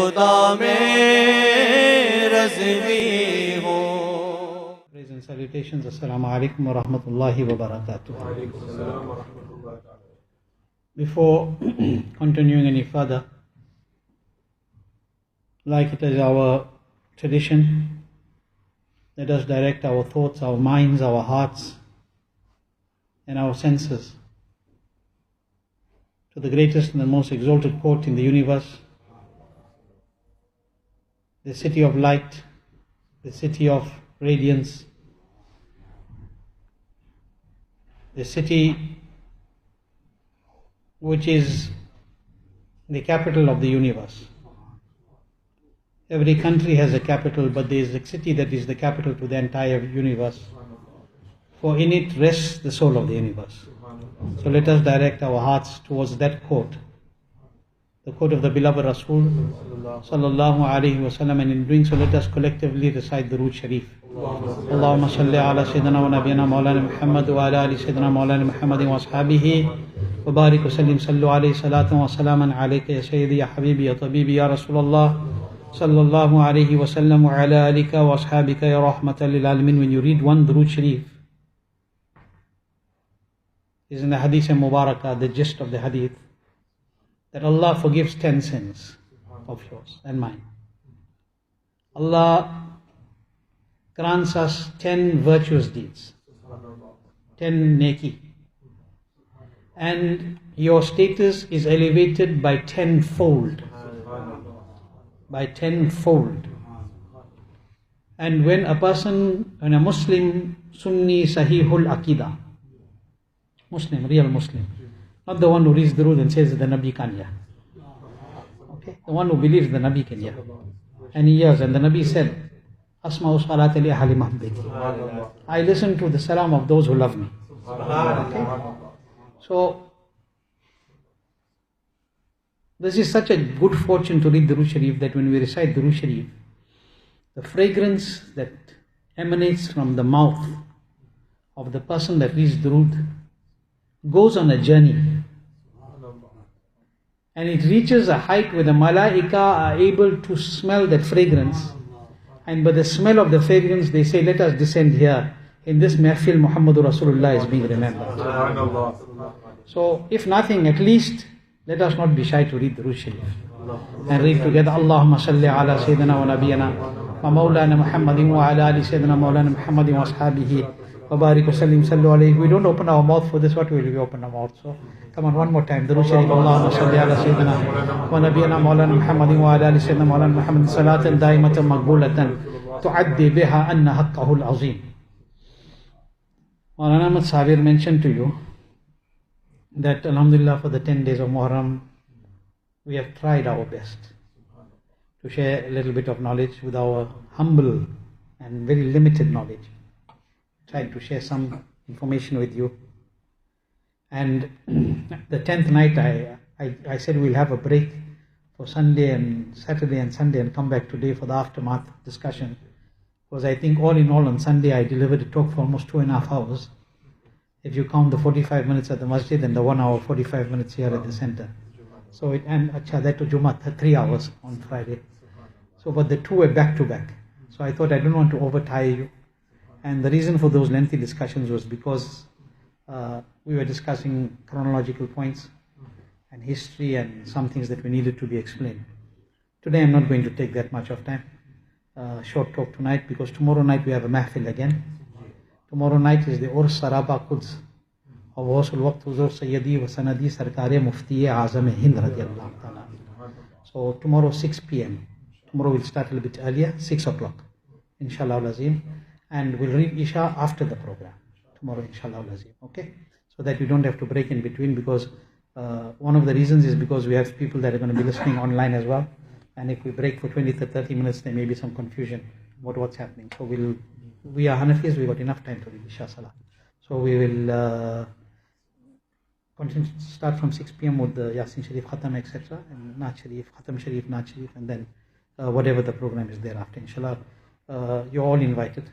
खुदा में रज़वी हो। Praise and salutations. Assalamu alaikum wa rahmatullahi wa barakatuh. Before continuing any further, like it is our tradition, let us direct our thoughts, our minds, our hearts, and our senses to the greatest and the most exalted court in the universe, the city of light, the city of radiance, the city which is the capital of the universe. Every country has a capital, but there is a city that is the capital to the entire universe. For in it rests the soul of the universe. So let us direct our hearts towards that court, the court of the beloved Rasul sallallahu alaihi wasallam, and in doing so let us collectively recite the Durood Sharif. Allahumma salli ala Sayyidina wa Nabiyana Maulana Muhammad wa ala ali Sayyidina Maulana Muhammadin wa ashabihi wa barik wa sallim sallu alayhi salatan wa salaman alayka ya Sayyidi ya Habibi ya Tabibi ya Rasulullah sallallahu alayhi wa sallam wa ala alika wa ashabika ya rahmatan lil alamin. When you read one Durood Sharif, is in the Hadith Mubarakah, the gist of the Hadith, that Allah forgives 10 sins of yours and mine. Allah grants us 10 virtuous deeds, 10 neki, and your status is elevated by 10-fold. By 10-fold. And when a Muslim, Sunni, Sahihul Aqidah, Muslim, real Muslim, not the one who reads the Durood and says the Nabi can hear. Okay? The one who believes the Nabi can hear. And he hears, and the Nabi said, Asma'u salat li ahli mahbati. I listen to the salam of those who love me. Okay? So, this is such a good fortune to read the Durood Sharif that when we recite the Durood Sharif, the fragrance that emanates from the mouth of the person that reads the Durood goes on a journey. And it reaches a height where the malaika are able to smell that fragrance. And by the smell of the fragrance, they say, let us descend here. In this mahfil, Muhammadur Rasulullah is being remembered. So, if nothing, at least, let us not be shy to read the Durood Sharif. And read together, Allahumma salli ala Sayyidina wa Nabiyana wa Maulana Muhammadin wa ala ali Sayyidina Maulana Muhammadin wa ashabihi wa barik wa sallim sallu alayhi. We don't open our mouth for this, what will we open our mouth? So, come on, one more time. Durood Sharif, Allahumma salli ala Sayyidina wa Nabiyana Maulana Muhammadin wa ala ali Sayyidina Maulana Muhammadin salatan daimatan maqbulatan tu'addi biha anna haqqahu al-azim. Maulana Ahmad Sabir mentioned to you that Alhamdulillah for the 10 days of Muharram, we have tried our best to share a little bit of knowledge with our humble and very limited knowledge. Tried to share some information with you. And the 10th night I said we'll have a break for Sunday and Saturday and Sunday and come back today for the aftermath discussion. Because I think all in all on Sunday I delivered a talk for almost 2.5 hours. If you count the 45 minutes at the masjid and the 1 hour 45 minutes here at the center. So that to Jumat, 3 hours on Friday. So but the two were back to back. So I thought I don't want to overtire you. And the reason for those lengthy discussions was because we were discussing chronological points and history and some things that we needed to be explained. Today I'm not going to take that much of time. Short talk tonight because tomorrow night we have a mahfil again. Tomorrow night is the Urs Saraba Quds of Wasul Waqt Huzur Sayyidi wa Sanadi Sarkari Mufti Azam Hind radiyallahu ta'ala. So tomorrow 6 p.m. Tomorrow we'll start a little bit earlier, 6 o'clock. Inshallah al-Azim. And we'll read Isha after the program. Tomorrow inshallah al-Azim. Okay? So that you don't have to break in between because one of the reasons is because we have people that are going to be listening online as well. And if we break for 20 to 30 minutes, there may be some confusion about what's happening. So we are Hanafis, we got enough time to read Isha Salah. So we will continue to start from 6 p.m. with the Yasin Sharif, Khatam, etc. and Naat Sharif, Khatam Sharif, Naat Sharif, and then whatever the program is thereafter. Inshallah, you're all invited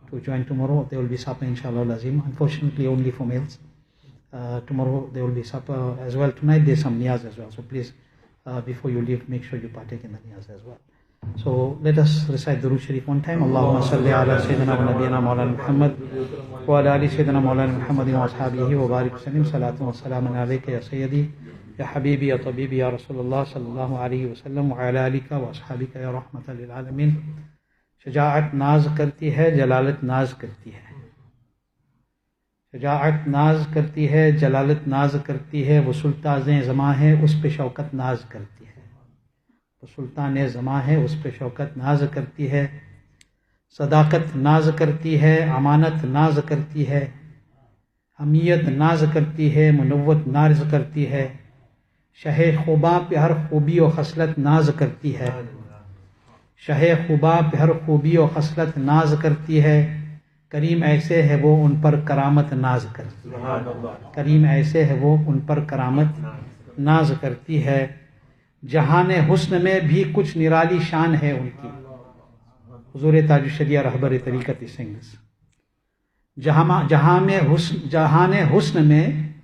to join tomorrow. There will be supper, inshallah al-Azim. Unfortunately, only for males. Tomorrow there will be supper as well. Tonight there's some niyaz as well. So please before you leave, make sure you partake in the niyaz as well. So let us recite the Durood Sharif one time. Allahumma salli ala Sayyidina wa Nabiyyina Mawlana Muhammad wa ala ali Sayyidina Mawlana Muhammadin wa ashabihi wa barik sallim salatu wa salamun alayka ya Sayyidi ya Habibi ya Tabibi ya Rasulullah sallallahu alayhi wa sallam wa ala alika wa ashabika ya rahmatan lil alamin. शजाअत नाज करती है, जलालत नाज करती है। शजाअत नाज करती है, जलालत नाज करती है। वो सुल्तान ज़मा है, उस पे शौकत नाज करती है। वो सुल्तान ज़मा है, उस पे शौकत नाज करती है। सदाकत नाज करती है, अमानत नाज करती है। हमीयत नाज करती है, मुनव्वत नाज करती है। शहे खुबा पे हर खूबी और खसलत नाज करती है। शहे खुबा पे हर खूबी और खसलत नाज करती है। करीम ऐसे है वो उन पर करामत नाज करती है। करीम ऐसे है वो उन पर करामत नाज करती है। जहाने हुस्न में भी कुछ निराली शान है उनकी। हुजूर ताजुल शरिया रहबर तरीक़त सिंह। जहाने हुस्न में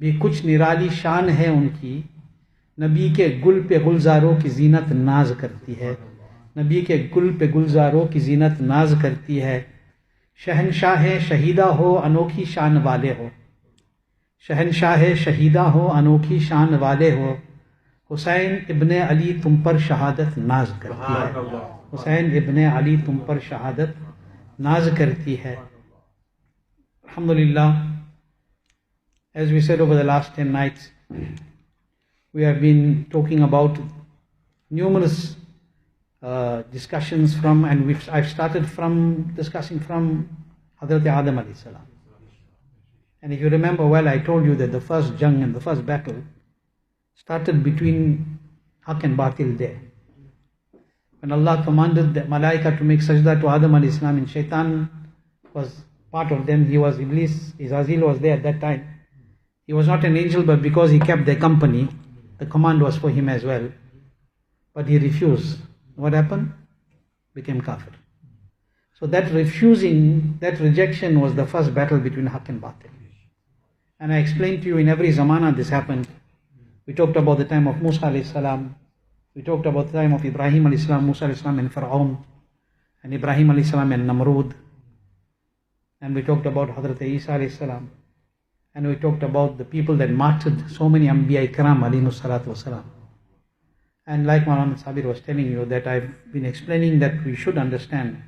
भी कुछ निराली शान है उनकी। नबी के गुल पे गुलजारों की जीनत नाज करती है। नबी के गुल पे गुलजारों की जीनत नाज करती है। शहनशाह शहीदा हो, अनोखी शान वाले हो। शहनशाह शहीदा हो, अनोखी शान वाले हो। हुसैन इब्ने अली तुम पर शहादत नाज करती है। हुसैन इब्ने अली तुम पर शहादत नाज करती है। Alhamdulillah, as we said over the last 10 nights, we have been talking about numerous discussions from, and I've started from discussing from Hazrat Adam alayhi salam. And if you remember well, I told you that the first jang and the first battle started between Haq and Batil there. When Allah commanded the Malaika to make sajda to Adam alayhi salam, and Shaitan was part of them, he was Iblis, Izazil was there at that time. He was not an angel, but because he kept their company, the command was for him as well. But he refused. What happened? Became kafir. So that refusing, that rejection was the first battle between Haq and Batil. And I explained to you in every zamana this happened. We talked about the time of Musa alayhi salam. We talked about the time of Ibrahim alayhi salam, Musa alayhi salam and Fir'aun. And Ibrahim alayhi salam and Namrud. And we talked about Hazrat Isa alayhi salam. And we talked about the people that martyred so many Anbiya Ikram alayhi salatu wasalam. And like Maulana Sabir was telling you, that I've been explaining that we should understand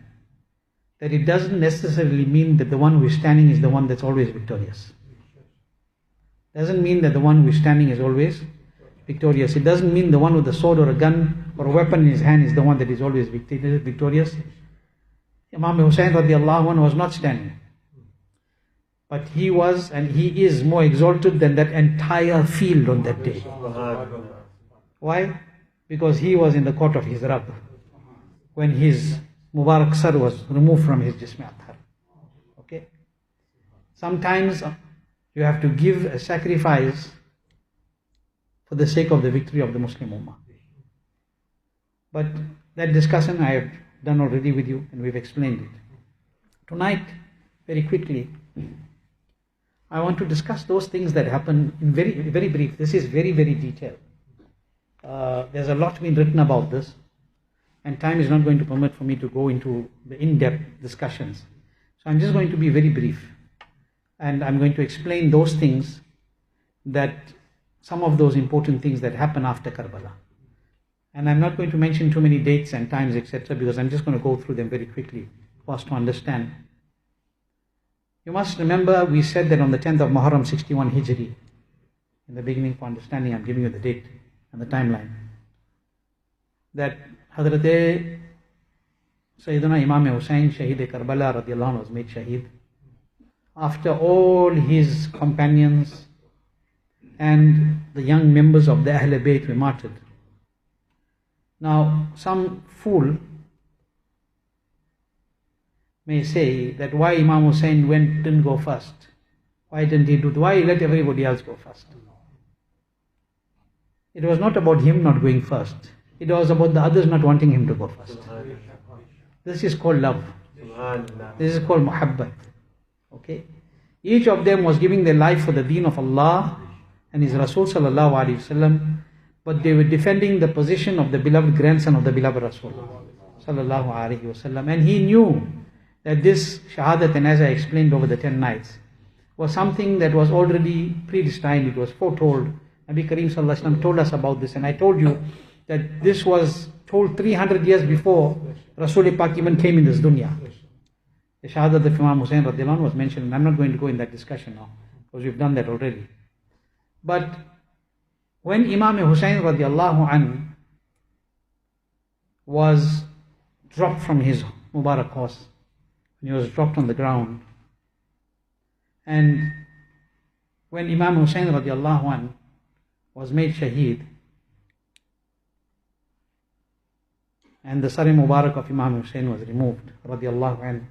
that it doesn't necessarily mean that the one who is standing is the one that's always victorious. Doesn't mean that the one who is standing is always victorious. It doesn't mean the one with a sword or a gun or a weapon in his hand is the one that is always victorious. Imam Hussain radiallahu anhu was not standing. But he was and he is more exalted than that entire field on that day. Why? Because he was in the court of his Rabb when his Mubarak Sar was removed from his Jism Athar. Okay? Sometimes you have to give a sacrifice for the sake of the victory of the Muslim Ummah. But that discussion I have done already with you and we've explained it. Tonight, very quickly, I want to discuss those things that happen in very, very brief. This is very, very detailed. There's a lot been written about this, and time is not going to permit for me to go into the in-depth discussions. So I'm just going to be very brief, and I'm going to explain those things, that some of those important things that happen after Karbala. And I'm not going to mention too many dates and times, etc., because I'm just going to go through them very quickly for us to understand. You must remember, we said that on the 10th of Muharram 61 Hijri, in the beginning for understanding, I'm giving you the date and the timeline, that Hazrat Sayyidina Imam Hussain, Shaheed Karbala radiallahu anhu, was made Shaheed after all his companions and the young members of the Ahl Bayt were martyred. Now, some fool may say that why Imam Hussain didn't go first? Why didn't he why he let everybody else go first? It was not about him not going first. It was about the others not wanting him to go first. This is called love. This is called muhabbat. Okay? Each of them was giving their life for the deen of Allah and His Rasul sallallahu alaihi wasallam. but they were defending the position of the beloved grandson of the beloved Rasul sallallahu alaihi wasallam. And he knew that this shahadat, and as I explained over the 10 nights, was something that was already predestined, it was foretold. Nabi Kareem sallallahu alaihi wasallam told us about this, and I told you that this was told 300 years before Rasul Pak even came in this dunya. The shahadat of Imam Hussain radiallahu anhu was mentioned, and I'm not going to go in that discussion now, because we've done that already. But when Imam Hussain radiallahu anhu was dropped from his Mubarak horse, when he was dropped on the ground, and when Imam Hussain radiallahu anhu was made shaheed, and the Sari Mubarak of Imam Hussain was removed radiallahu anhu,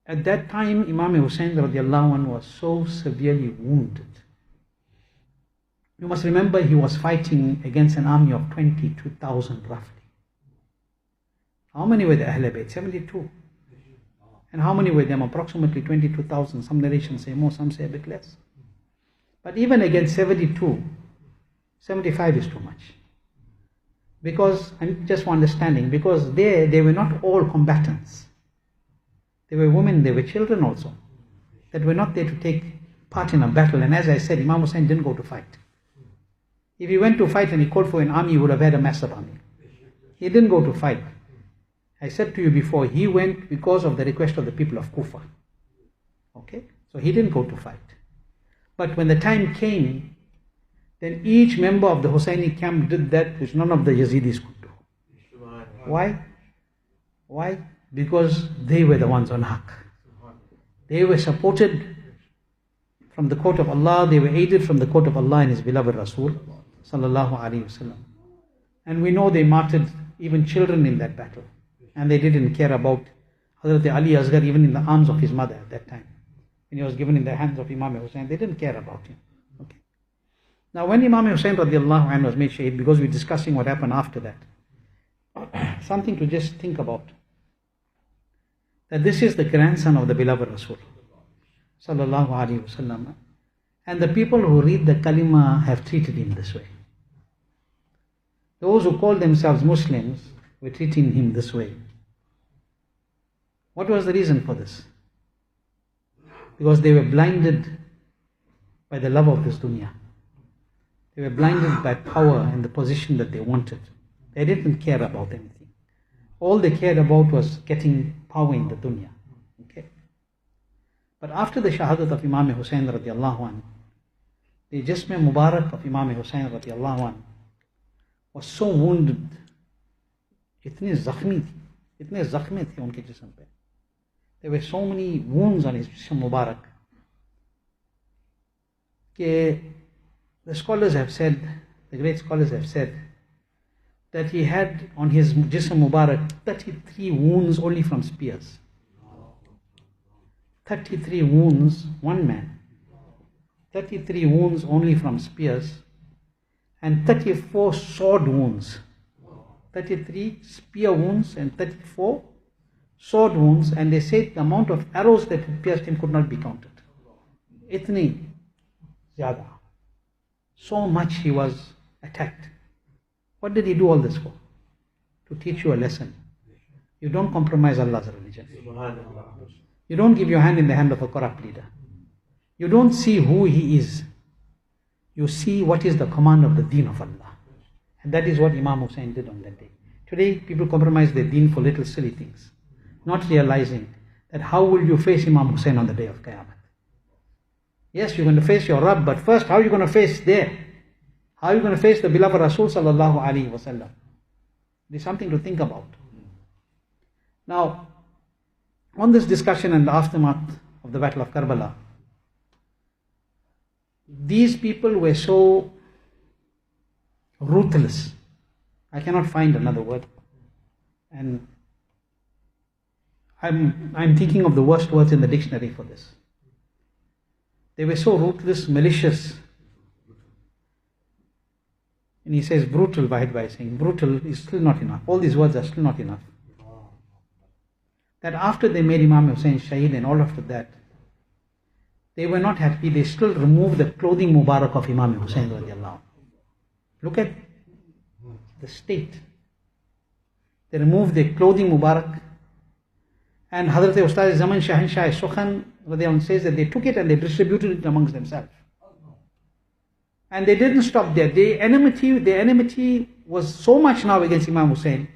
at that time Imam Hussain radiallahu anhu was so severely wounded. You must remember, he was fighting against an army of 22,000 roughly. How many were the Ahlul Bayt? 72. And how many were them? Approximately 22,000. Some narrations say more, some say a bit less. But even against 72, 75 is too much. Because, and just for understanding, because they were not all combatants. There were women, there were children also, that were not there to take part in a battle. And as I said, Imam Hussain didn't go to fight. If he went to fight and he called for an army, he would have had a massive army. He didn't go to fight. I said to you before, he went because of the request of the people of Kufa. Okay? So he didn't go to fight. But when the time came, then each member of the Hussaini camp did that which none of the Yazidis could do. Why? Why? Because they were the ones on haqq. They were supported from the court of Allah, they were aided from the court of Allah and His beloved Rasul sallallahu alaihi wasallam. And we know they martyred even children in that battle. And they didn't care about Hazrat Ali Asghar even in the arms of his mother at that time. When he was given in the hands of Imam Hussain, they didn't care about him. Okay. Now when Imam Hussain radiallahu anhu was made shaheed, because we're discussing what happened after that, something to just think about. That this is the grandson of the beloved Rasul sallallahu alaihi wasallam. And the people who read the kalima have treated him this way. Those who call themselves Muslims were treating him this way. What was the reason for this? Because they were blinded by the love of this dunya. They were blinded by power and the position that they wanted. They didn't care about anything. All they cared about was getting power in the dunya. Okay. But after the shahadat of Imam Hussain radiallahu anhu, the Jism Mubarak of Imam Hussain radiallahu anhu was so wounded, इतने जख्मी थे उनके जिस्म पे. There were so many wounds on his Jism Mubarak. The scholars have said, the great scholars have said, that he had on his Jism Mubarak 33 wounds only from spears. 33 wounds, one man. 33 wounds only from spears, and 34 sword wounds. 33 spear wounds and 34 sword wounds, and they said the amount of arrows that had pierced him could not be counted. Itni zyada. So much he was attacked. What did he do all this for? To teach you a lesson. You don't compromise Allah's religion. You don't give your hand in the hand of a corrupt leader. You don't see who he is. You see what is the command of the deen of Allah. And that is what Imam Hussain did on that day. Today, people compromise their deen for little silly things, not realizing that how will you face Imam Hussain on the day of Qiyamah? Yes, you're going to face your Rabb, but first, how are you going to face there? How are you going to face the beloved Rasul sallallahu alaihi wasallam? There's something to think about. Now, on this discussion and the aftermath of the Battle of Karbala, these people were so ruthless. I cannot find another word. And I'm thinking of the worst words in the dictionary for this. They were so ruthless, malicious. And he says brutal by saying brutal is still not enough. All these words are still not enough. That after they made Imam Hussain Shaheed and all after that, they were not happy. They still removed the clothing Mubarak of Imam Hussein radiallahu anh. Look at the state. They removed the clothing Mubarak. And Hazrat Ustaz Zaman Shahanshah Sukhan radiallahu anh says that they took it and they distributed it amongst themselves. And they didn't stop there. The enmity was so much now against Imam Hussein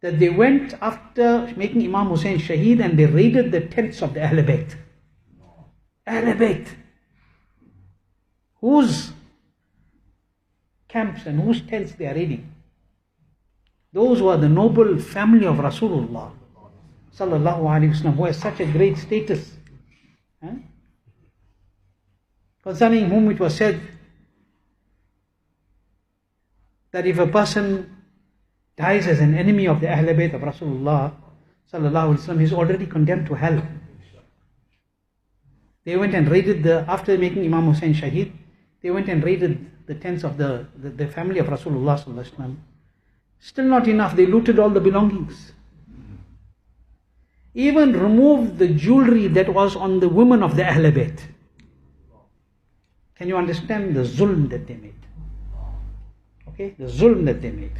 that they went after making Imam Hussein Shaheed and they raided the tents of the Ahl Bayt. Ahl Bayt. Whose camps and whose tents they are raiding? Those were the noble family of Rasulullah sallallahu alaihi wasallam, who has such a great status. Concerning whom it was said that if a person dies as an enemy of the Ahl Bayt of Rasulullah sallallahu alaihi wasallam, he is already condemned to hell. They went and raided after making Imam Hussein Shaheed, they went and raided the tents of the family of Rasulullah sallallahu alaihi wasallam. Still not enough, they looted all the belongings. Even removed the jewelry that was on the women of the Ahl Bayt. Can you understand the zulm that they made? Okay, the zulm that they made.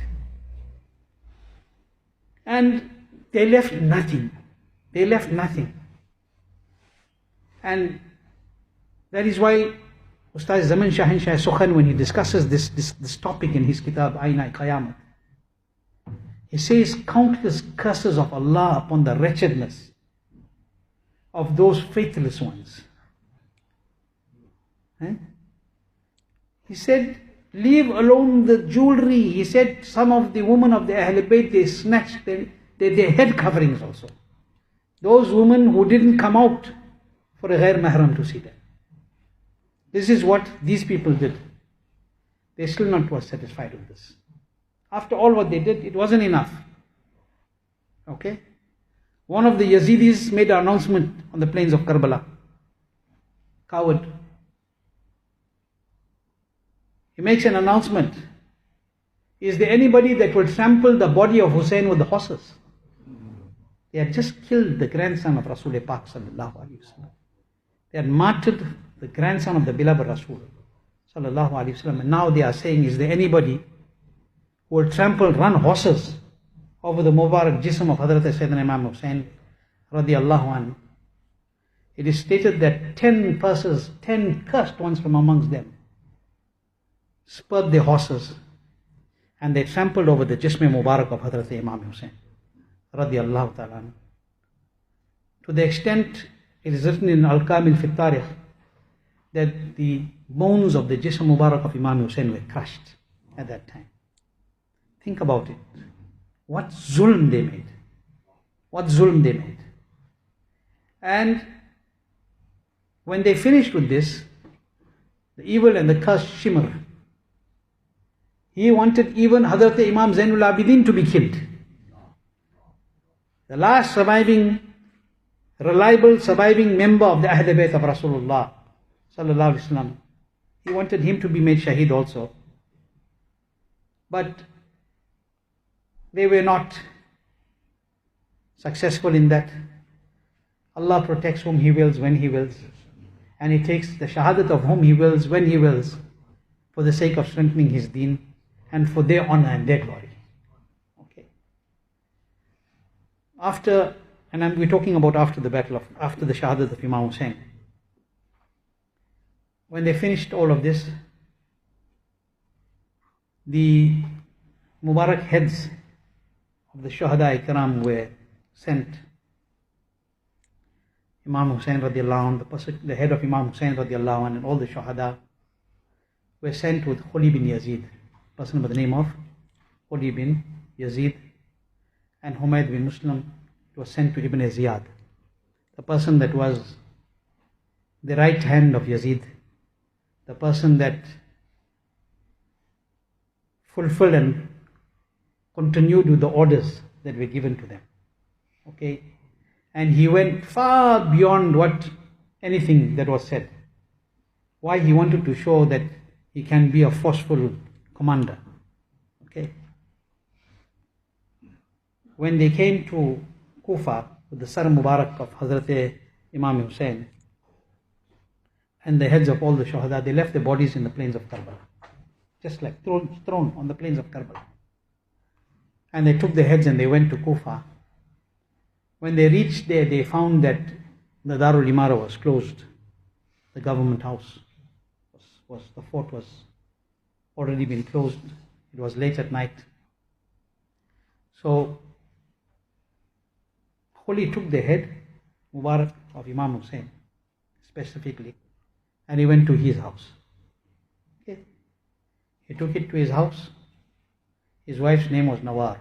And they left nothing. They left nothing. And that is why Ustaz Zaman Shahanshah Sukhan, when he discusses this topic in his kitab Aina Qayamat, he says countless curses of Allah upon the wretchedness of those faithless ones. He said, leave alone the jewelry. He said some of the women of the Ahl Bayt, they snatched their head coverings also. Those women who didn't come out for a ghair mahram to see them. This is what these people did. They still not was satisfied with this. After all what they did, it wasn't enough. Okay? One of the Yazidis made an announcement on the plains of Karbala. Coward. He makes an announcement. Is there anybody that will trample the body of Hussein with the horses? They had just killed the grandson of Rasul Pak sallallahu alaihi wasallam. They had martyred the grandson of the beloved Rasul sallallahu alaihi wasallam. And now they are saying, is there anybody who will run horses over the Mubarak Jism of Hazrat Sayyidina Imam Hussein radiallahu anhu? It is stated that 10 cursed ones from amongst them spurred their horses and they trampled over the Jism Mubarak of Hazrat Imam Hussein radiallahu ta'ala. To the extent it is written in Al-Kamil fi Tarikh that the bones of the Jism Mubarak of Imam Hussein were crushed at that time. Think about it. What zulm they made. What zulm they made. And when they finished with this, the evil and the curse Shimr, he wanted even Hazrat Imam Zainul Abidin to be killed. The last reliable surviving member of the Ahl Bayt of Rasulullah sallallahu alaihi wasallam. He wanted him to be made Shaheed also. But they were not successful in that. Allah protects whom He wills when He wills. And He takes the shahadat of whom He wills when He wills, for the sake of strengthening His deen and for their honor and their glory. Okay. We're talking about after the shahadat of Imam Hussein. When they finished all of this, the Mubarak heads of the Shuhada Ikram were sent. Imam Hussein radiallahu anh, the head of Imam Hussein radiallahu anh, and all the Shuhada were sent with Khuli bin Yazid, a person by the name of Khuli bin Yazid, and Humayd bin Muslim was sent to Ibn Ziyad, the person that was the right hand of Yazid, the person that fulfilled and continued with the orders that were given to them. Okay? And he went far beyond anything that was said. Why? He wanted to show that he can be a forceful commander. Okay? When they came to Kufa with the Sar Mubarak of Hazrat Imam Hussein, and the heads of all the shuhada, they left their bodies in the plains of Karbala. Just like thrown on the plains of Karbala. And they took their heads and they went to Kufa. When they reached there, they found that the Darul Imara was closed. The government house the fort was already been closed. It was late at night. So, Holy took the head, Mubarak, of Imam Hussein, specifically, and he went to his house. Okay. He took it to his house. His wife's name was Nawar.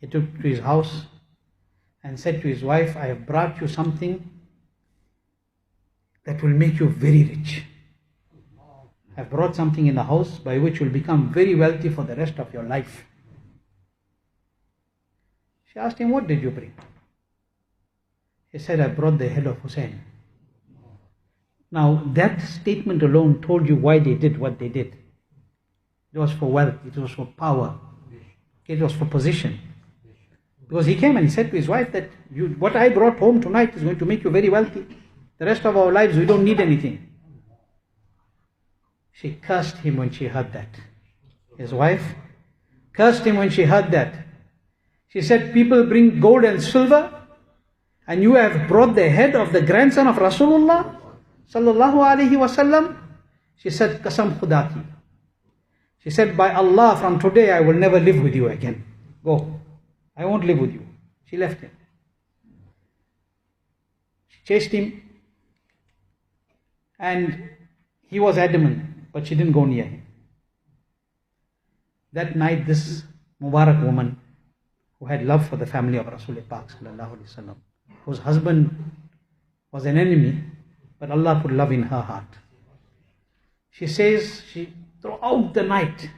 He took it to his house and said to his wife, I have brought you something that will make you very rich. I have brought something in the house by which you will become very wealthy for the rest of your life. She asked him, what did you bring? He said, I brought the head of Hussein. Now, that statement alone told you why they did what they did. It was for wealth, it was for power, it was for position. Because he came and he said to his wife that what I brought home tonight is going to make you very wealthy. The rest of our lives we don't need anything. She cursed him when she heard that. His wife cursed him when she heard that. She said, people bring gold and silver and you have brought the head of the grandson of Rasulullah sallallahu alaihi wasallam. She said, Qasam Khuda ki. She said, by Allah, from today I will never live with you again. Go. I won't live with you. She left him. She chased him and he was adamant, but she didn't go near him. That night, this Mubarak woman who had love for the family of Rasulullah Pak sallallahu alaihi wasallam, whose husband was an enemy, but Allah put love in her heart. She says, throughout the night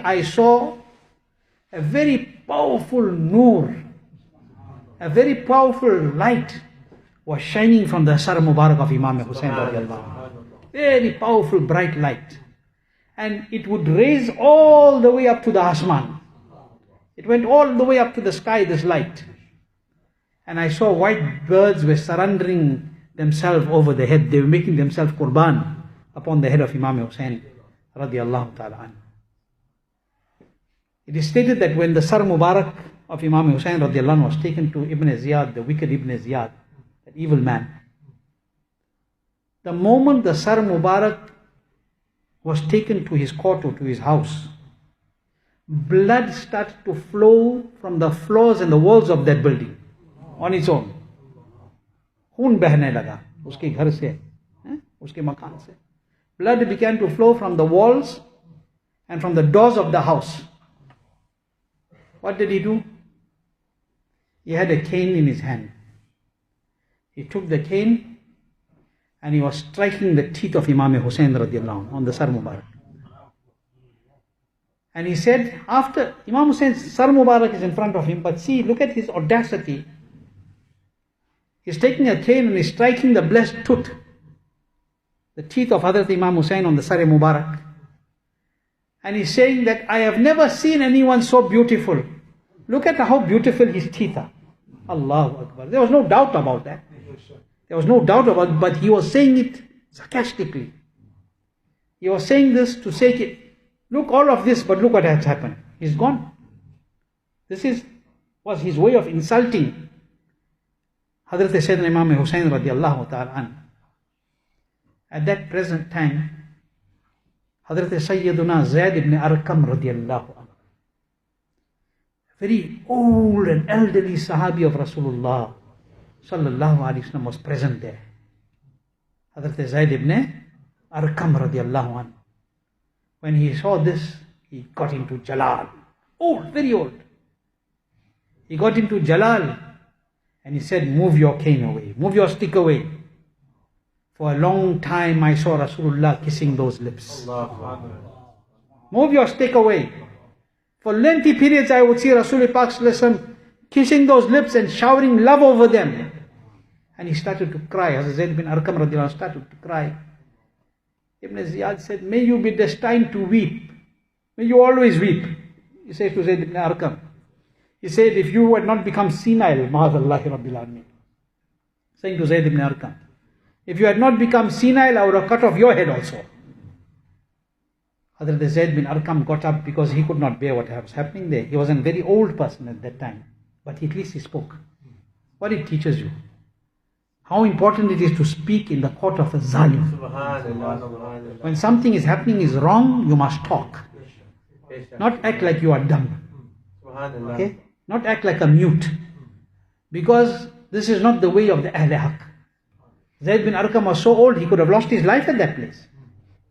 I saw a very powerful Noor, a very powerful light was shining from the Sar Mubarak of Imam Hussain radiallahu anhu. Very powerful bright light. And it would raise all the way up to the Asman. It went all the way up to the sky, this light. And I saw white birds were surrendering themselves over the head. They were making themselves qurban upon the head of Imam Hussain radiallahu ta'ala anhu. It is stated that when the Sar Mubarak of Imam Hussain radiallahu anhu was taken to Ibn Ziyad, the wicked Ibn Ziyad, that evil man, the moment the Sar Mubarak was taken to his court or to his house, blood started to flow from the floors and the walls of that building on its own. Khoon behne laga uske ghar se, uske makan se. Blood began to flow from the walls and from the doors of the house. What did he do? He had a cane in his hand. He took the cane and he was striking the teeth of Imam Hussain radiallahu anhu on the Sar Mubarak. And he said, after Imam Hussein's Sar Mubarak is in front of him, but see, look at his audacity. He's taking a cane and he's striking the blessed tooth, the teeth of Hazrat Imam Hussain on the Sar Mubarak. And he's saying that I have never seen anyone so beautiful. Look at how beautiful his teeth are. Allahu Akbar. There was no doubt about that. There was no doubt about it, but he was saying it sarcastically. He was saying this to say, look all of this, but look what has happened. He's gone. This was his way of insulting Hazrat Sayyidina Imam Hussain radiallahu ta'ala anhu. At that present time, Hazrat Sayyiduna Zayd ibn Arqam radiallahu anhu, very old and elderly Sahabi of Rasulullah sallallahu alaihi wasallam, was present there. Hazrat Zayd ibn Arqam radiallahu anhu. When he saw this, he got into Jalal. Old, very old. He got into Jalal and he said, move your cane away, move your stick away. For a long time I saw Rasulullah kissing those lips. Move your stick away. For lengthy periods I would see Rasulullah Pak kissing those lips and showering love over them. And he started to cry. Hazrat Zayd bin Arqam radiallahu anhu started to cry. Ibn Ziyad said, may you be destined to weep. May you always weep. He said to Zayd ibn Arqam. He said, if you had not become senile, ma'azallahi rabbil alameen. saying to Zayd ibn Arqam, if you had not become senile, I would have cut off your head also. Hazrat Zayd ibn Arqam got up because he could not bear what was happening there. He was a very old person at that time, but at least he spoke. What it teaches you, how important it is to speak in the court of a zalim. When something is happening is wrong, you must talk. Not act like you are dumb. Okay? Not act like a mute. Because this is not the way of the Ahl Haq. Zayd bin Arqam was so old, he could have lost his life at that place.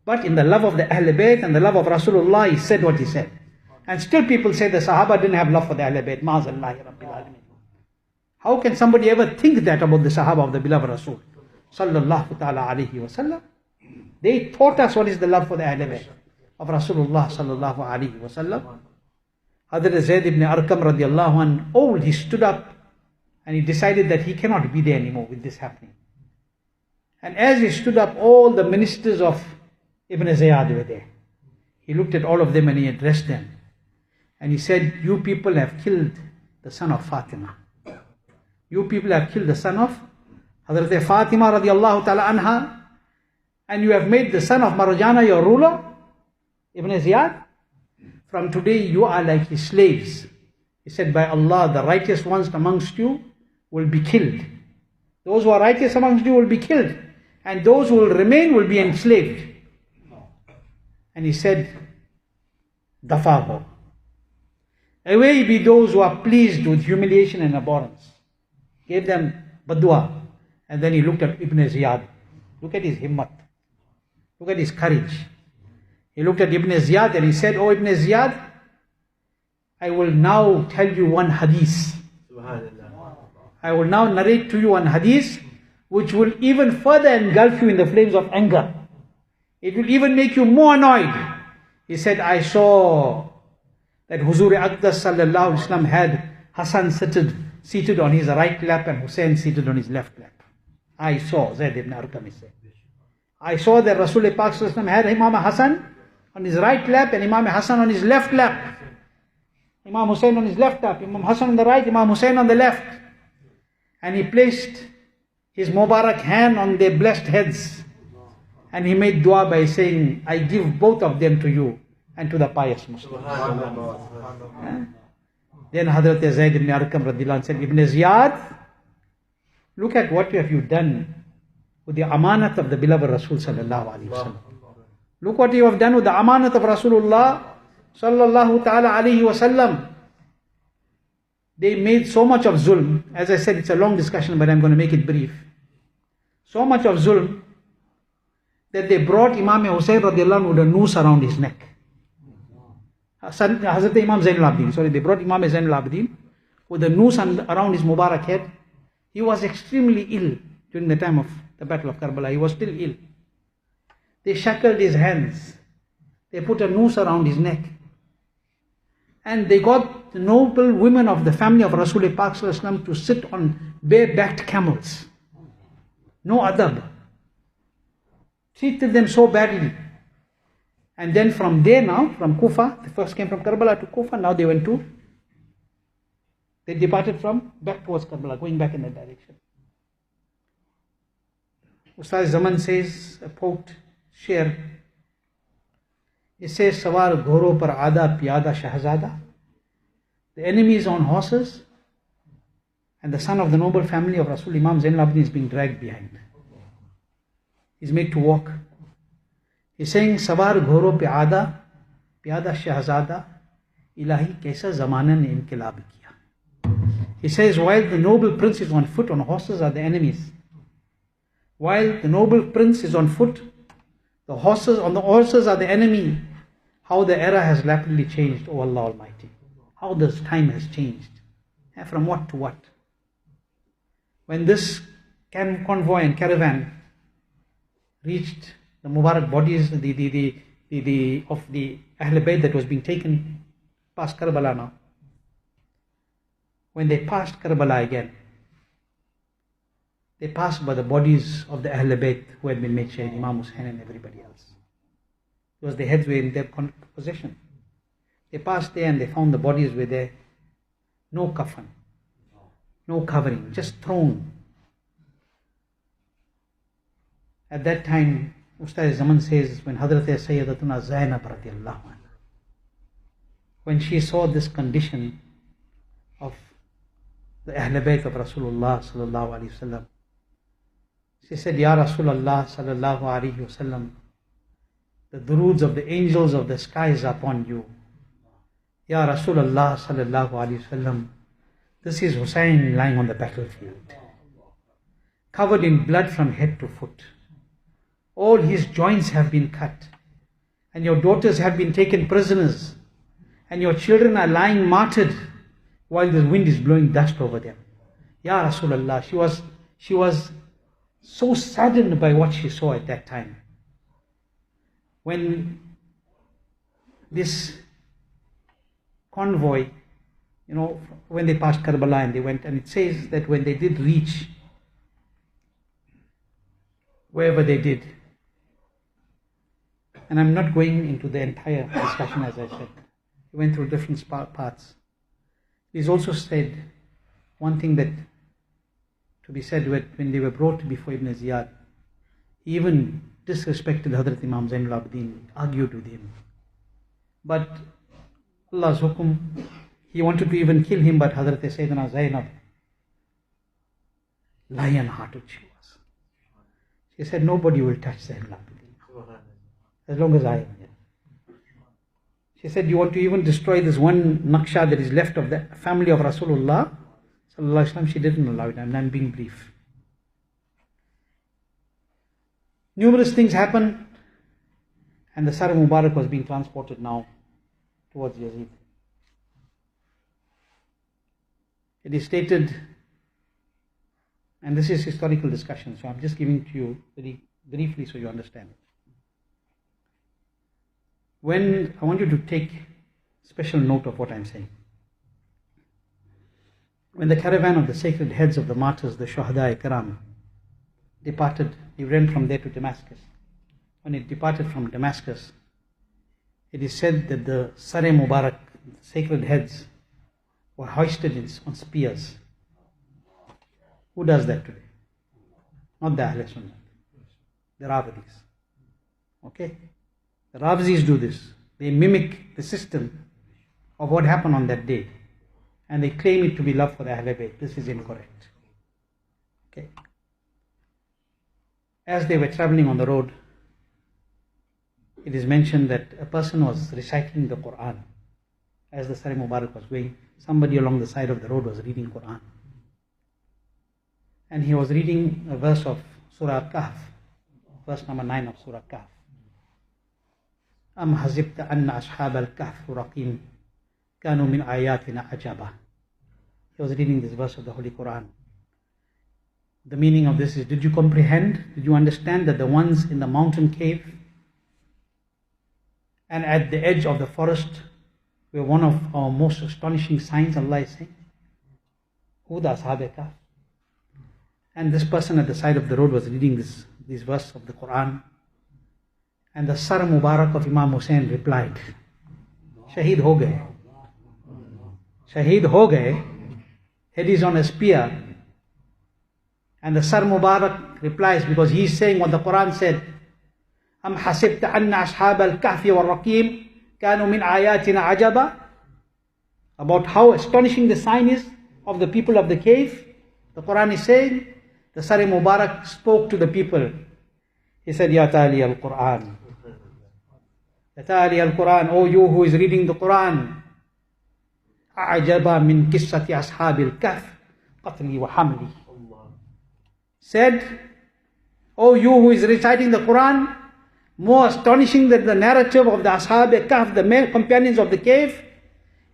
But in the love of the Ahl Bayt and the love of Rasulullah, he said what he said. And still people say the Sahaba didn't have love for the Ahl Bayt. Ma'azallahi Rabbil Alameen. How can somebody ever think that about the Sahaba of the beloved Rasul? Sallallahu ta'ala alayhi wa sallam. They taught us what is the love for the Ahl Bayt of Rasulullah sallallahu alayhi wa sallam. Hazrat Zayd ibn Arqam radiallahu anh, old, he stood up and he decided that he cannot be there anymore with this happening. And as he stood up, all the ministers of Ibn Ziyad were there. He looked at all of them and he addressed them. And he said, you people have killed the son of Fatima. You people have killed the son of Hazrat Fatima radiallahu ta'ala anha. And you have made the son of Marjana your ruler, Ibn Ziyad. From today you are like his slaves. He said, by Allah, the righteous ones amongst you will be killed. Those who are righteous amongst you will be killed. And those who will remain will be enslaved. And he said, Dafaho. Away be those who are pleased with humiliation and abhorrence. Gave them badua. And then he looked at Ibn Ziyad. Look at his himmat. Look at his courage. He looked at Ibn Ziyad and he said, oh Ibn Ziyad, I will now tell you one hadith. I will now narrate to you one hadith which will even further engulf you in the flames of anger. It will even make you more annoyed. He said, I saw that Huzur Aqdas sallallahu alaihi wasallam had Hassan seated on his right lap and Hussein seated on his left lap. I saw, Zayd ibn Arqam said. I saw that Rasul Pak sallallahu alaihi wasallam had Imam Hassan on his right lap and Imam Hassan on his left lap. Imam Hussein on his left lap, Imam Hassan on the right, Imam Hussein on the left. And he placed his Mubarak hand on their blessed heads. And he made dua by saying, I give both of them to you and to the pious Muslims. Then Hazrat Zayd ibn Arqam radhiyallahu anh said, Ibn Ziyad, look at what have you done with the amanat of the beloved Rasul sallallahu alayhi wa sallam. Look what you have done with the amanat of Rasulullah sallallahu ta'ala alayhi wa sallam. They made so much of zulm. As I said, it's a long discussion, but I'm going to make it brief. So much of zulm that they brought Imam Hussein radiallahu anh with a noose around his neck. Hazrat Imam Zainul Abidin, they brought Imam Zainul Abidin with a noose around his Mubarak head. He was extremely ill during the time of the Battle of Karbala. He was still ill. They shackled his hands. They put a noose around his neck. And they got the noble women of the family of Rasul Pak sallallahu alaihi wasallam to sit on bare-backed camels. No adab. Treated them so badly. And then from there now, from Kufa, they first came from Karbala to Kufa, now they departed from back towards Karbala, going back in that direction. Ustaz Zaman says, a poet, Sher, he says, Sawar Ghoro par Ada Piyada Shahzada. The enemy is on horses, and the son of the noble family of Rasul Imam Zainul Abidin is being dragged behind. He's made to walk. He's saying, Sawar Ghoro pe Ada Piyada Shahzada, Ilahi kaisa zamana ne inkilab kiya. He says, while the noble prince is on foot, on horses are the enemies. While the noble prince is on foot, the horses are the enemy. How the era has rapidly changed, O Allah Almighty. How this time has changed. And from what to what. When this convoy and caravan reached the Mubarak bodies of the Ahl Bayt that was being taken past Karbala now. When they passed Karbala again, they passed by the bodies of the Ahl Bayt who had been made Shaheed, Imam Hussain and everybody else. Because their heads were in their possession. They passed there and they found the bodies were there. No kafan, no covering, just thrown. At that time, Ustaz Zaman says, when Hazrat Sayyidatuna Zainab radiallahu anha, when she saw this condition of the Ahl Bayt of Rasulullah sallallahu alaihi wasallam, she said, Ya Rasulullah sallallahu alaihi wasallam, the duroods of the angels of the skies are upon you. Ya Rasulullah sallallahu alaihi wasallam, this is Hussein lying on the battlefield, covered in blood from head to foot. All his joints have been cut, and your daughters have been taken prisoners, and your children are lying martyred while the wind is blowing dust over them. Ya Rasulullah, she was so saddened by what she saw at that time. When this convoy, when they passed Karbala and they went, and it says that when they did reach wherever they did, and I'm not going into the entire discussion as I said, we went through different parts. He's also said one thing that to be said when they were brought before Ibn Ziyad, he even disrespected Hazrat Imam Zainul Abidin, argued with him. But Allah's hukum, he wanted to even kill him, but Hazrat Sayyidina Zainab, lion-hearted she was. She said, nobody will touch Zainul Abidin as long as I am here. She said, you want to even destroy this one naqsha that is left of the family of Rasulullah sallallahu alaihi wasallam? She didn't allow it, and I'm being brief. Numerous things happened, and the Sar Mubarak was being transported now towards Yazid. It is stated, and this is historical discussion, so I'm just giving it to you very briefly so you understand it. When I want you to take special note of what I'm saying. When the caravan of the sacred heads of the martyrs, the Shuhada-i-Kiram, departed, he went from there to Damascus. When it departed from Damascus, it is said that the Sar Mubarak, the sacred heads, were hoisted on spears. Who does that today? Not the Ahl Sunnah, the Ravidis. Okay? The Razvis do this. They mimic the system of what happened on that day, and they claim it to be love for the Ahl Bayt. This is incorrect. Okay. As they were traveling on the road, it is mentioned that a person was reciting the Quran. As the Sar Mubarak was going, somebody along the side of the road was reading Quran. And he was reading a verse of Surah Kahf, verse number 9 of Surah Kahf. أَمْ حَزِبْتَ أَنَّ أَصْحَابَ الْكَهْفِ رَقِيمٍ كَانُوا مِنْ آيَاتِنَا عَجَبًا. He was reading this verse of the Holy Quran. The meaning of this is, did you comprehend, did you understand that the ones in the mountain cave and at the edge of the forest were one of our most astonishing signs? Allah is saying, who the Ashab Kahf? And this person at the side of the road was reading this verse of the Quran. And the Sar Mubarak of Imam Hussain replied, Shaheed ho gaye. Shaheed ho gaye. Head is on a spear. And the Sar Mubarak replies, because he is saying what the Quran said, Am hasibta anna ashab al-kahfi wal-raqim kanu min ayatina ajaba. About how astonishing the sign is of the people of the cave. The Quran is saying, the Sar Mubarak spoke to the people. He said, Ya Tali al-Quran. Ya Tali al-Quran, O you who is reading the Quran. A'ajaba min qissati ashabil kahf qatli wa hamli. Said, O you who is reciting the Quran, more astonishing than the narrative of the Ashab Kahf, the male companions of the cave,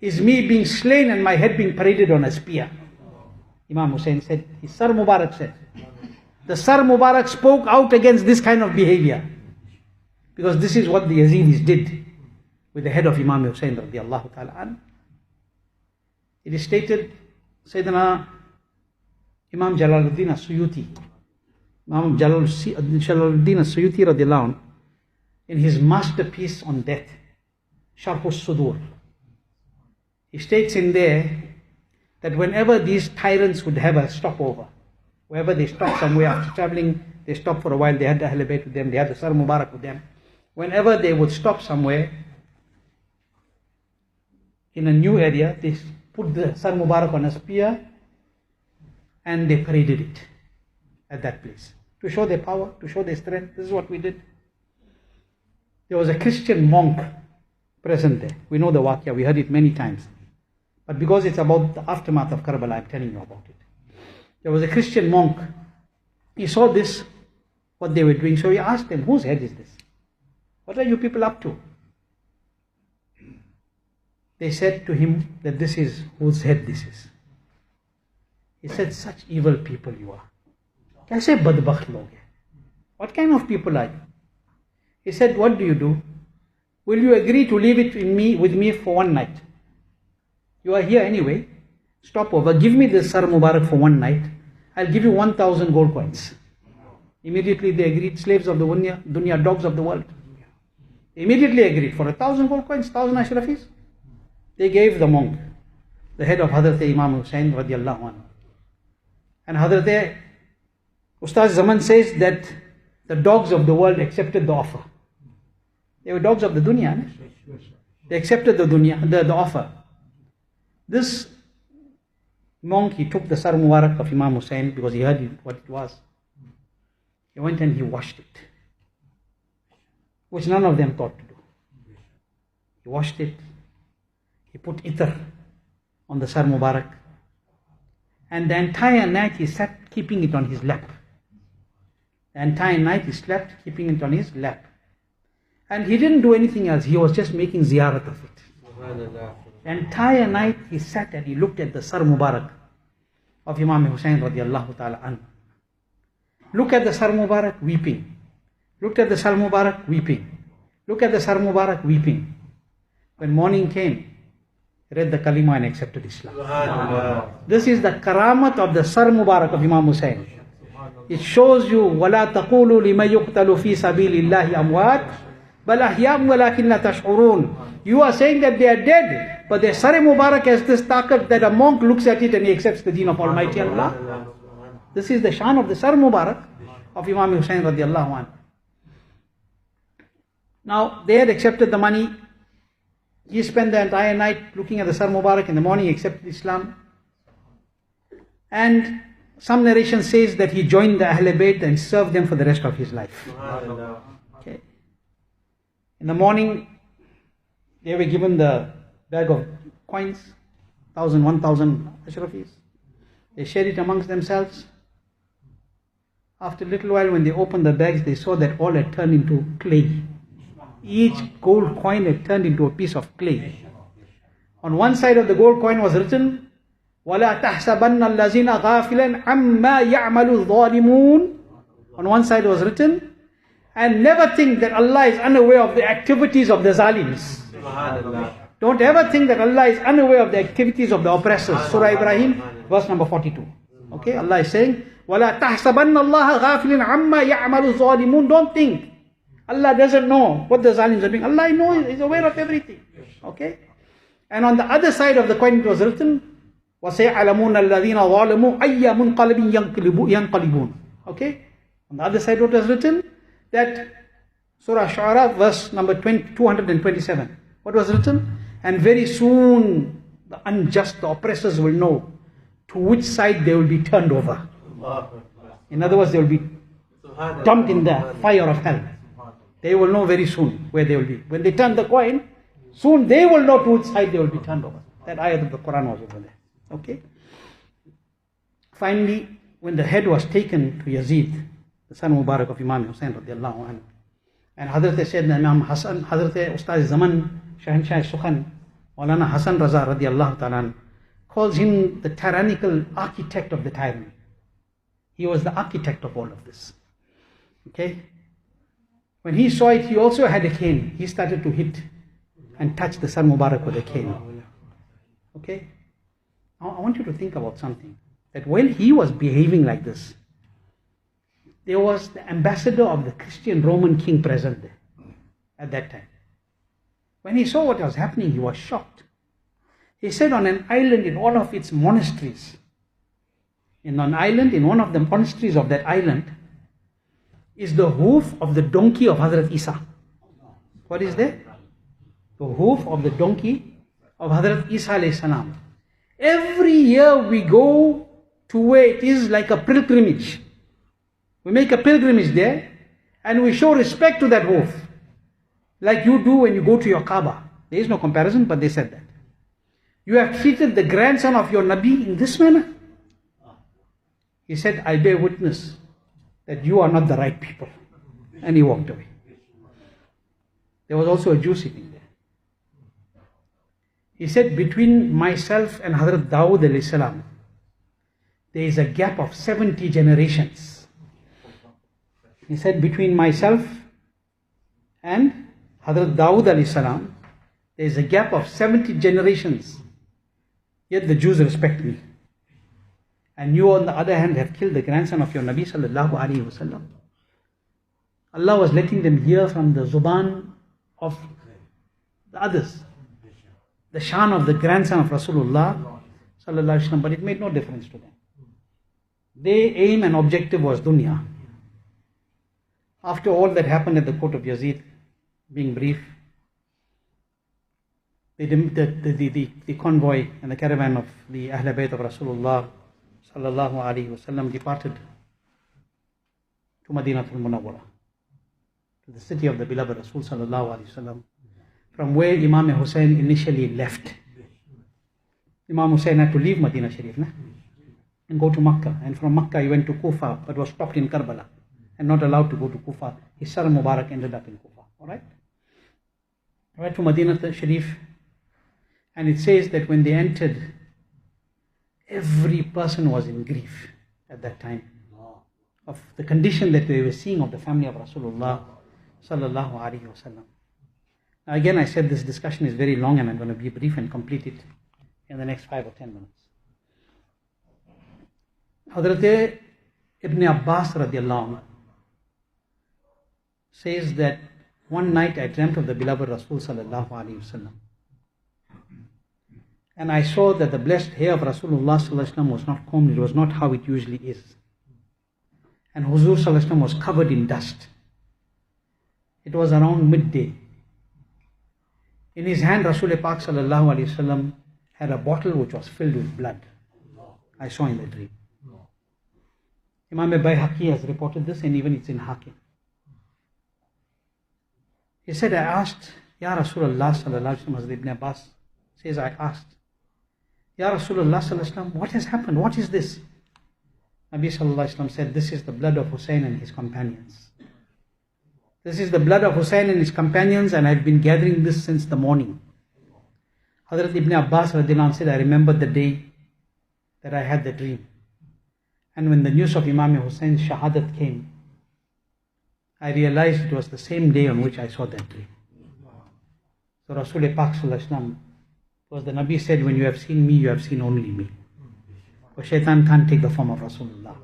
is me being slain and my head being paraded on a spear. Imam Hussain said, his Sar Mubarak said. The Sar Mubarak spoke out against this kind of behavior. Because this is what the Yazidis did with the head of Imam Hussain radiallahu ta'ala an. It is stated, Sayyidina Imam Jalaluddin As-Suyuti, Imam Jalaluddin As-Suyuti radiallahu anh, in his masterpiece on death, Sharh As-Sudur, he states in there that whenever these tyrants would have a stopover, wherever they stop somewhere after traveling They stopped for a while, they had the Ahl Bayt with them, they had the Sar Mubarak with them. Whenever they would stop somewhere in a new area, they put the Sar Mubarak on a spear and they paraded it at that place to show their power, to show their strength. This is what we did. There was a Christian monk present there. We know the waqia, we heard it many times. But because it's about the aftermath of Karbala, I'm telling you about it. There was a Christian monk. He saw this, what they were doing. So he asked them, whose head is this? What are you people up to? They said to him that this is whose head this is. He said, such evil people you are. Kaise badbakht log hai? What kind of people are you? He said, what do you do? Will you agree to leave it with me for one night? You are here anyway. Stop over. Give me this Sar Mubarak for one night. I'll give you 1,000 gold coins. Immediately they agreed. Slaves of the dunya, dogs of the world. They immediately agreed for 1,000 gold coins, 1,000 ashrafis. They gave the monk the head of Hazrat Imam Hussain radiallahu anhu. And Hazrat Ustaz Zaman says that the dogs of the world accepted the offer. They were dogs of the dunya. They accepted the offer. This monk, he took the Sar Mubarak of Imam Hussain because he heard what it was. He went and he washed it, which none of them thought to do. He washed it. He put itar on the Sar Mubarak. And the entire night he sat keeping it on his lap. The entire night he slept keeping it on his lap. And he didn't do anything else. He was just making ziyarat of it. The entire night he sat and he looked at the Sar Mubarak of Imam Hussain radiallahu ta'ala anhu. Look at the Sar Mubarak weeping. Looked at the Sar Mubarak weeping. Look at the Sar Mubarak weeping. When morning came, he read the kalima and accepted Islam. This is the karamat of the Sar Mubarak of Imam Hussain. It shows you, وَلَا تَقُولُوا لِمَنْ يُقْتَلُ فِي سَبِيلِ اللَّهِ أَمْوَاتٍ بَلْ أَحْيَاءٌ وَلَكِنْ لَا تَشْعُرُونَ. You are saying that they are dead, but their Sar Mubarak has this takat that a monk looks at it and he accepts the deen of Almighty Allah. This is the shan of the Sar Mubarak of Imam Hussain radiallahu anhu. Now, they had accepted the money. He spent the entire night looking at the Sar Mubarak. In the morning he accepted Islam. And some narration says that he joined the Ahl Bayt and served them for the rest of his life. Okay. In the morning, they were given the bag of coins, 1,000, 1,000 ashrafis. They shared it amongst themselves. After a little while, when they opened the bags, they saw that all had turned into clay. Each gold coin had turned into a piece of clay. On one side of the gold coin was written, وَلَا تَحْسَبَنَّ الَّذِينَ غَافِلًا عَمَّا يَعْمَلُ الظَّالِمُونَ. On one side was written, and never think that Allah is unaware of the activities of the zalims. Don't ever think that Allah is unaware of the activities of the oppressors. Surah Ibrahim, verse number 42. Okay, Allah is saying, وَلَا تَحْسَبَنَّ اللَّهَ غَافِلًا عَمَّا يَعْمَلُ الظَّالِمُونَ. Don't think Allah doesn't know what the zalims are doing. Allah knows, is aware of everything. Okay? And on the other side of the coin it was written, وَسَيَعْلَمُونَ الَّذِينَ ظَالَمُوا أَيَّ مُنْقَلِبٍ يَنْقَلِبُونَ. Okay? On the other side what was written? That Surah Shu'ara, verse number 227. What was written? And very soon the unjust, the oppressors will know to which side they will be turned over. In other words, they will be dumped in the fire of hell. They will know very soon where they will be. When they turn the coin, soon they will know to which side they will be turned over. That ayat of the Quran was over there. Okay? Finally, when the head was taken to Yazid, the son Mubarak of Imam Hussain radiallahu anhu, and Hazrat said, Imam Hassan, Hazrat Ustaz Zaman, Shahanshah Sukhan, Maulana Hassan Raza radiallahu ta'ala, calls him the tyrannical architect of the tyranny. He was the architect of all of this. Okay? When he saw it, he also had a cane. He started to hit and touch the Sar Mubarak with a cane. Okay? Now I want you to think about something. That when he was behaving like this, there was the ambassador of the Christian Roman king present there at that time. When he saw what was happening, he was shocked. He said on an island in one of its monasteries, in one of the monasteries of that island, is the hoof of the donkey of Hazrat Isa. What is there? The hoof of the donkey of Hazrat Isa alayhi salam. Every year we go to where it is like a pilgrimage. We make a pilgrimage there and we show respect to that hoof. Like you do when you go to your Kaaba. There is no comparison, but they said that. You have treated the grandson of your Nabi in this manner. He said, I bear witness that you are not the right people. And he walked away. There was also a Jew sitting there. He said, between myself and Hazrat Dawood alayhi salam, there is a gap of 70 generations. He said, between myself and Hazrat Dawood alayhi salam, there is a gap of 70 generations. Yet the Jews respect me. And you on the other hand have killed the grandson of your Nabi sallallahu alayhi wasallam. Allah was letting them hear from the zuban of the others, the shan of the grandson of Rasulullah sallallahu alayhi wasallam, but it made no difference to them. Their aim and objective was dunya. After all that happened at the court of Yazid, being brief, the convoy and the caravan of the Ahl Bayt of Rasulullah sallallahu alayhi wasallam departed to Madinatul Munawwara, to the city of the beloved Rasul sallallahu alayhi wasallam, from where Imam Hussain initially left. Imam Hussain had to leave Madinah Sharif and go to Makkah, and from Makkah he went to Kufa but was stopped in Karbala and not allowed to go to Kufa. His Sar Mubarak ended up in Kufa. Alright? Went to Madinah Sharif, and it says that when they entered, every person was in grief at that time of the condition that they were seeing of the family of Rasulullah sallallahu alaihi wasallam. Now again, I said this discussion is very long and I'm going to be brief and complete it in the next 5 or 10 minutes. Hazrat Ibn Abbas radiallahu anhu says that one night I dreamt of the beloved Rasul sallallahu alaihi wasallam. And I saw that the blessed hair of Rasulullah sallallahu alaihi wasallam was not combed, it was not how it usually is. And Huzur sallallahu alaihi wasallam was covered in dust. It was around midday. In his hand, Rasul Pak sallallahu alaihi wasallam had a bottle which was filled with blood. I saw in the dream. Imam Bayhaqi has reported this, and even it's in Hakim. He said, I asked, Ya Rasulullah sallallahu alaihi wasallam, Ibn Abbas says, I asked, Ya Rasulullah sallallahu alaihi wasallam, what has happened? What is this? Nabi sallallahu alaihi wasallam said, this is the blood of Hussein and his companions. This is the blood of Hussein and his companions, and I've been gathering this since the morning. Hazrat Ibn Abbas radiallahu anhu said, I remembered the day that I had the dream. And when the news of Imam Hussein's shahadat came, I realized it was the same day on which I saw that dream. So Rasul Pak sallallahu alaihi wasallam, because the Nabi said, when you have seen me, you have seen only me. For shaitan can't take the form of Rasulullah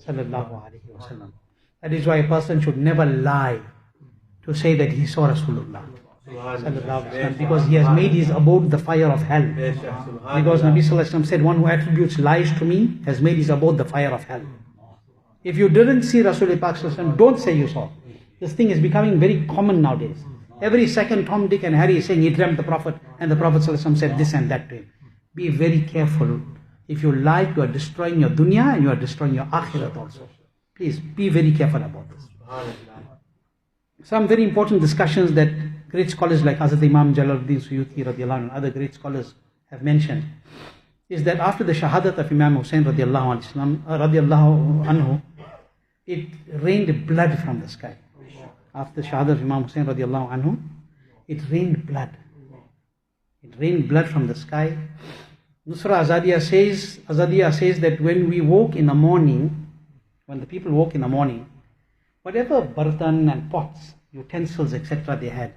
sallallahu alaihi wasallam. That is why a person should never lie to say that he saw Rasulullah sallallahu alaihi wasallam, because he has made his abode the fire of hell. Because Nabi sallallahu alaihi wasallam said, one who attributes lies to me has made his abode the fire of hell. If you didn't see Rasul Pak sallallahu alaihi wasallam, don't say you saw. This thing is becoming very common nowadays. Every second Tom, Dick and Harry is saying he dreamt the Prophet, and the Prophet sallallahu alaihi wasallam said this and that to him. Be very careful. If you lie, you are destroying your dunya and you are destroying your akhirat also. Please be very careful about this. Some very important discussions that great scholars like Hazrat Imam Jalaluddin Suyuti radiallahu anhu and other great scholars have mentioned is that after the shahadat of Imam Hussain radiallahu anhu, it rained blood from the sky. After the shahadat of Imam Hussain radiallahu anhu, it rained blood. It rained blood from the sky. Nusra Azadiya says that when we woke in the morning, when the people woke in the morning, whatever bartan and pots, utensils, etc. they had,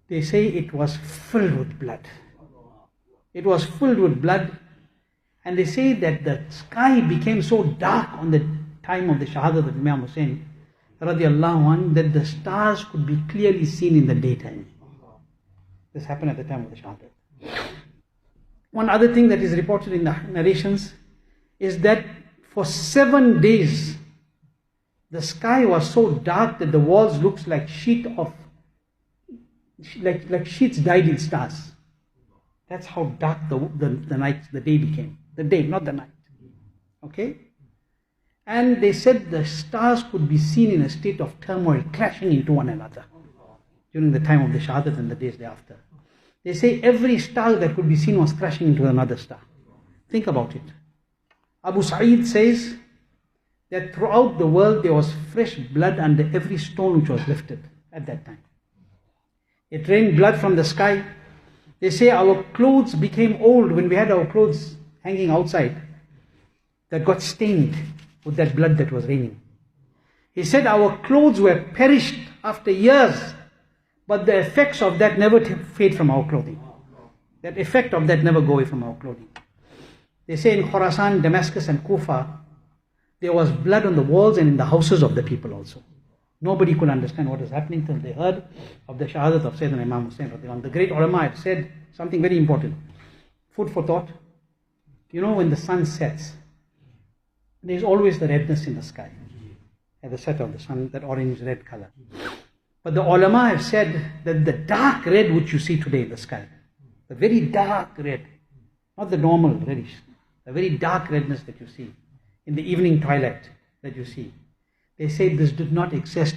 they say it was filled with blood. It was filled with blood, and they say that the sky became so dark on the time of the shahadat of Imam Hussain radiallahu anhu that the stars could be clearly seen in the daytime. This happened at the time of the shahadat. One other thing that is reported in the narrations is that for 7 days the sky was so dark that the walls looked like sheets dyed in stars. That's how dark the night, the day became. The day, not the night. Okay? And they said the stars could be seen in a state of turmoil, clashing into one another during the time of the Shahadat and the days thereafter. They say every star that could be seen was crashing into another star. Think about it. Abu Sa'id says that throughout the world there was fresh blood under every stone which was lifted at that time. It rained blood from the sky. They say our clothes became old when we had our clothes hanging outside that got stained with that blood that was raining. He said our clothes were perished after years, but the effects of that never fade from our clothing. That effect of that never go away from our clothing. They say in Khorasan, Damascus and Kufa, there was blood on the walls and in the houses of the people also. Nobody could understand what was happening till they heard of the Shahadat of Sayyidina Imam Hussain. The great ulama had said something very important. Food for thought. You know, when the sun sets, there's always the redness in the sky. At the set of the sun, that orange-red color. But the ulama have said that the dark red which you see today in the sky, the very dark red, not the normal reddish, the very dark redness that you see in the evening twilight that you see, they say this did not exist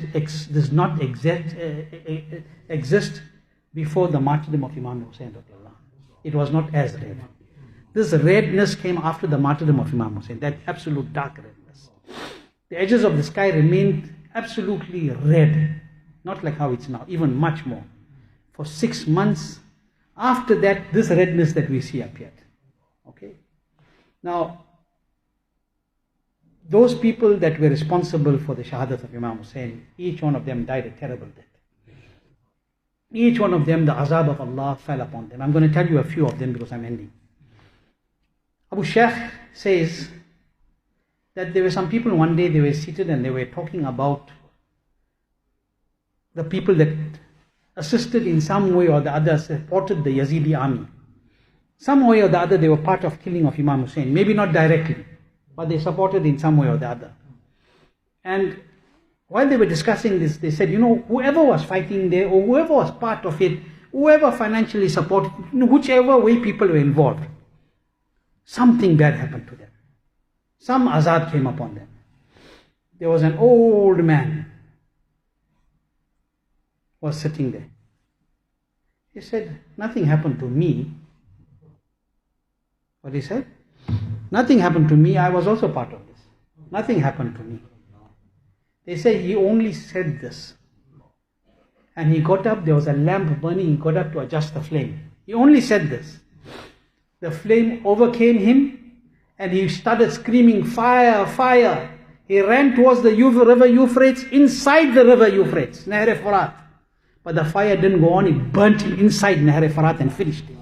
before the martyrdom of Imam Hussain. It was not as red. This redness came after the martyrdom of Imam Hussain, that absolute dark redness. The edges of the sky remained absolutely red, not like how it's now, even much more. For 6 months after that, this redness that we see appeared. Okay? Now, those people that were responsible for the Shahadat of Imam Hussain, each one of them died a terrible death. Each one of them, the azab of Allah fell upon them. I'm going to tell you a few of them because I'm ending. Abu Shaykh says that there were some people one day, they were seated and they were talking about the people that assisted in some way or the other, supported the Yazidi army. Some way or the other they were part of killing of Imam Hussain. Maybe not directly, but they supported in some way or the other. And while they were discussing this, they said, you know, whoever was fighting there or whoever was part of it, whoever financially supported, whichever way people were involved, something bad happened to them. Some azab came upon them. There was an old man was sitting there. He said, nothing happened to me. What he said? Nothing happened to me. I was also part of this. Nothing happened to me. They say he only said this. And he got up, there was a lamp burning, he got up to adjust the flame. He only said this. The flame overcame him and he started screaming, fire, fire. He ran towards the river Euphrates, inside the river Euphrates, Nahr Furat. But the fire didn't go on, it burnt him inside Nahr Furat and finished him.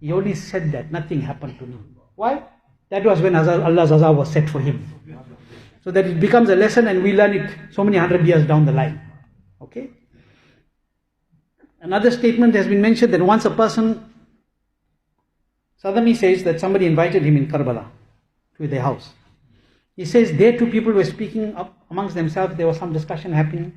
He only said that, nothing happened to me. Why? That was when Allah's azab was set for him. So that it becomes a lesson and we learn it so many 100 years down the line. Okay? Another statement has been mentioned that once a person, Sadami says that somebody invited him in Karbala to their house. He says there two people were speaking up amongst themselves, there was some discussion happening.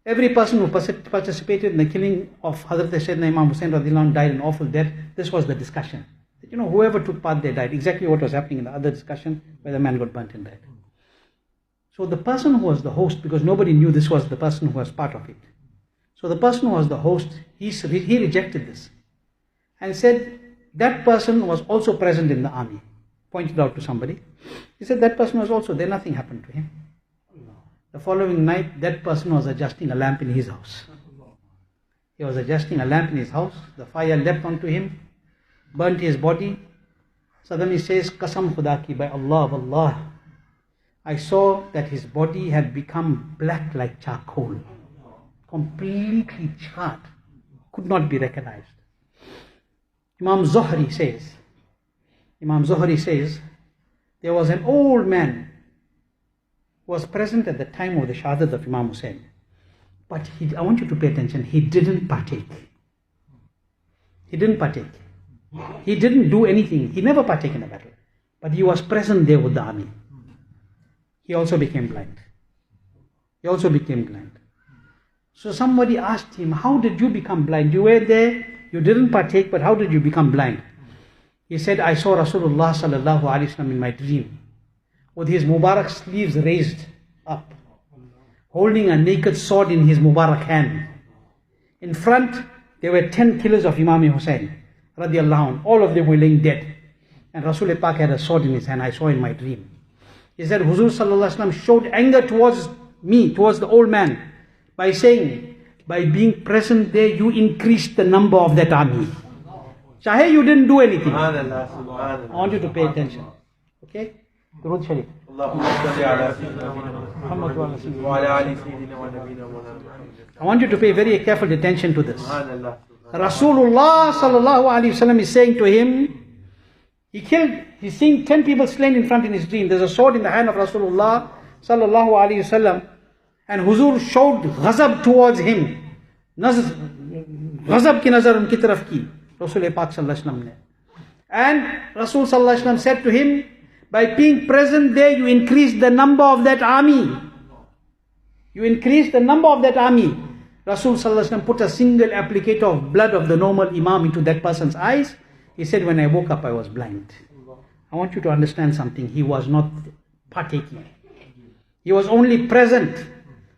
Every person who participated in the killing of Hazrat Sayyidina Imam Hussain radhiyallahu anhu died an awful death. This was the discussion. You know, whoever took part there died. Exactly what was happening in the other discussion where the man got burnt and died. So the person who was the host, because nobody knew this was the person who was part of it. So the person who was the host, he rejected this and said that person was also present in the army. Pointed out to somebody. He said that person was also there, nothing happened to him. The following night, that person was adjusting a lamp in his house. He was adjusting a lamp in his house. The fire leapt onto him, burnt his body. Suddenly says, Qasam Khuda ki, by Allah, Wallah, I saw that his body had become black like charcoal, completely charred, could not be recognized. Imam Zuhri says, there was an old man who was present at the time of the Shahadat of Imam Hussain. But I want you to pay attention, he didn't partake. He didn't partake. He didn't do anything. He never partake in a battle. But he was present there with the army. He also became blind. He also became blind. So somebody asked him, how did you become blind? You were there, you didn't partake, but how did you become blind? He said, I saw Rasulullah sallallahu alaihi wasallam in my dream, with his Mubarak sleeves raised up, holding a naked sword in his Mubarak hand. In front, there were 10 killers of Imam Hussain, radiallahu anhu. All of them were laying dead. And Rasul Pak had a sword in his hand, I saw in my dream. He said, Huzur sallallahu alaihi wasallam showed anger towards me, towards the old man, by saying, by being present there, you increased the number of that army. Chahe you didn't do anything. I want you to pay attention. Okay? Durud Sharif. I want you to pay very careful attention to this. Rasulullah sallallahu alaihi wasallam is saying to him, he's seeing 10 people slain in front in his dream. There's a sword in the hand of Rasulullah sallallahu alaihi wasallam. And Huzur showed ghazab towards him. Ghazab ki nazar unki taraf ki. Rasul Pak sallallahu alaihi wasallam ne. And Rasul sallallahu alaihi wasallam said to him, by being present there, you increase the number of that army. You increase the number of that army. Rasul sallallahu alaihi wasallam put a single applicator of blood of the normal imam into that person's eyes. He said, when I woke up, I was blind. I want you to understand something. He was not partaking. He was only present.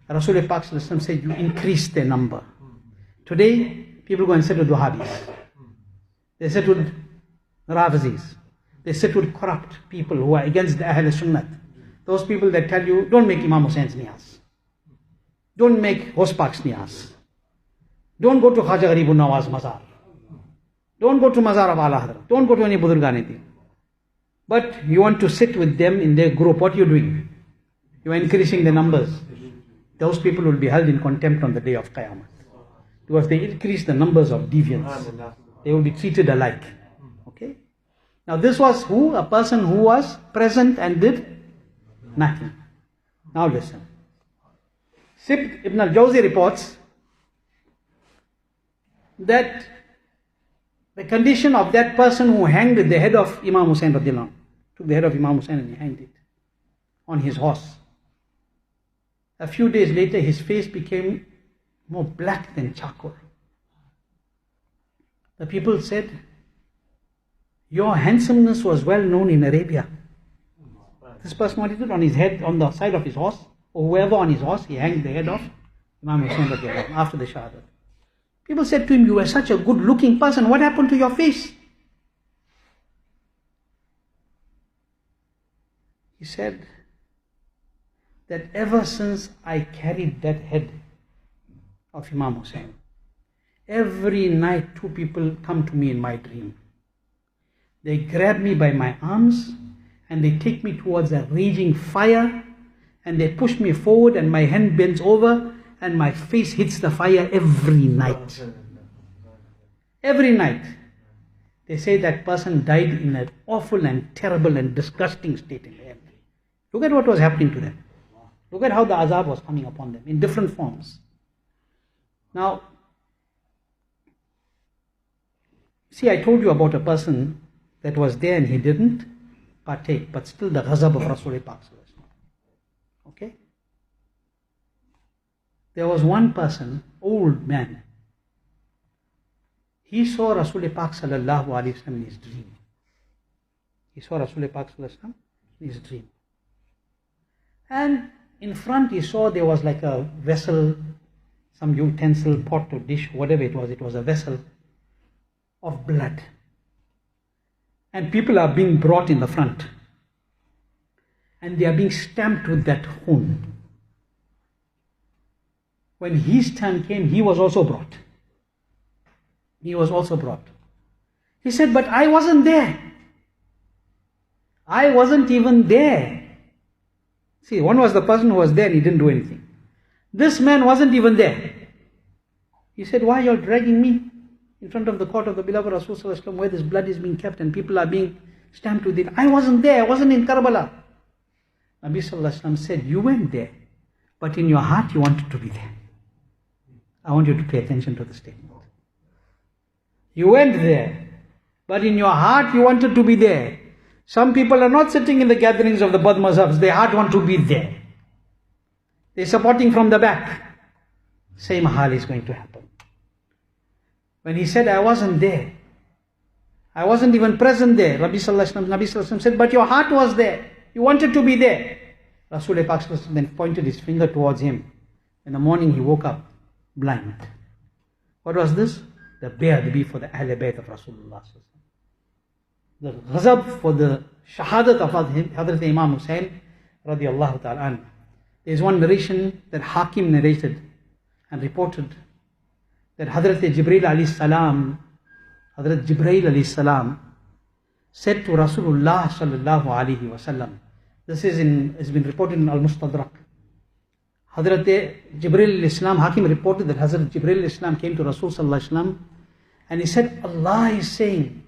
Rasul Pak said, you increase their number. Today, people go and sit with Wahhabis. They sit with Razvis. They sit with corrupt people who are against the Ahl Sunnat. Those people that tell you, don't make Imam Hussein's niyaz. Don't make Hospak's niyaz. Don't go to Khaja Garibun Nawaz Mazar. Don't go to Mazar of Allah Hazrat. Don't go to any Budurganiti. But you want to sit with them in their group. What are you doing? You are increasing the numbers. Those people will be held in contempt on the day of Qiyamah. Because they increase the numbers of deviants. They will be treated alike. Okay? Now this was who? A person who was present and did nothing. Now listen. Sibt Ibn al-Jawzi reports that the condition of that person who hanged the head of Imam Hussain radiallahu anhu, took the head of Imam Hussain and he hanged it on his horse. A few days later, his face became more black than charcoal. The people said, your handsomeness was well known in Arabia. This person, what he did on his head, on the side of his horse, or whoever on his horse, he hanged the head of Imam Hussain after the Shahadat. People said to him, you were such a good looking person, what happened to your face? He said that ever since I carried that head of Imam Hussain, every night 2 people come to me in my dream. They grab me by my arms and they take me towards a raging fire and they push me forward and my hand bends over and my face hits the fire every night. Every night. They say that person died in an awful and terrible and disgusting state in heaven. Look at what was happening to them. Look at how the azab was coming upon them in different forms. Now, see, I told you about a person that was there and he didn't partake, but still the ghazab of Rasul Pak. Okay? There was one person, old man. He saw Rasul Pak sallallahu alaihi wasallam in his dream. He saw Rasul Pak sallallahu alaihi wasallam in his dream. And in front he saw there was like a vessel, some utensil, pot or dish, whatever it was a vessel of blood. And people are being brought in the front. And they are being stamped with that khun. When his turn came, he was also brought. He was also brought. He said, but I wasn't there. I wasn't even there. See, one was the person who was there and he didn't do anything. This man wasn't even there. He said, why are you all dragging me in front of the court of the beloved Rasulullah where this blood is being kept and people are being stamped with it? I wasn't there. I wasn't in Karbala. Nabi Sallallahu Alaihi Wasallam said, you went there, but in your heart you wanted to be there. I want you to pay attention to the statement. You went there, but in your heart you wanted to be there. Some people are not sitting in the gatherings of the Bad Mazhabs. Their heart want to be there. They're supporting from the back. Same hal is going to happen. When he said, I wasn't there, I wasn't even present there, Nabi Sallallahu Alaihi Wasallam said, but your heart was there. You wanted to be there. Rasul Pak then pointed his finger towards him. In the morning he woke up blind. What was this? The be'adbi for the Ahl Bayt of Rasulullah. The ghazab for the shahadat of Hazrat Imam Hussain radiallahu ta'ala anhu. There is one narration that Hakim narrated and reported that Hazrat Jibreel alayhi salam, Hazrat Jibreel alayhi salam said to Rasulullah sallallahu alayhi wasallam. This has been reported in Al-Mustadrak. Hazrat Jibreel alayhi salam, Hakim reported that Hazrat Jibreel alayhi salam came to Rasul sallallahu alayhi wasallam and he said, Allah is saying,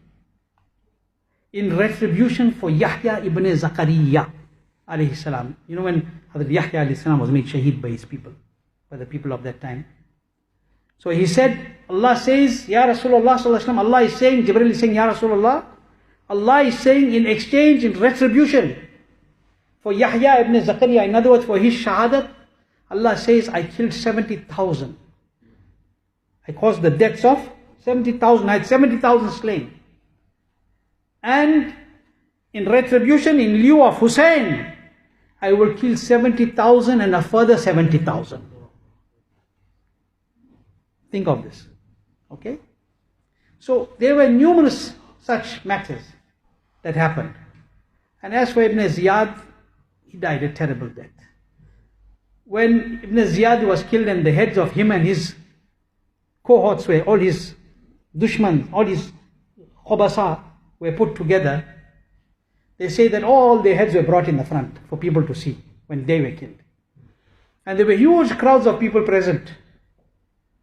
in retribution for Yahya ibn Zakariya alayhi salam. You know when Hazrat Yahya alayhi salam was made shaheed by his people, by the people of that time. So he said, Allah says, Ya Rasulullah sallallahu alayhi wasallam, Allah is saying, Jibreel is saying, Ya Rasulullah, Allah is saying in exchange, in retribution for Yahya ibn Zakariya, in other words for his shahadat, Allah says, I killed 70,000. I caused the deaths of 70,000. I had 70,000 slain. And in retribution, in lieu of Hussein, I will kill 70,000 and a further 70,000. Think of this. Okay? So there were numerous such matters that happened. And as for Ibn Ziyad, he died a terrible death. When Ibn Ziyad was killed and the heads of him and his cohorts were, all his dushman, all his khobasa were put together, they say that all their heads were brought in the front for people to see when they were killed. And there were huge crowds of people present.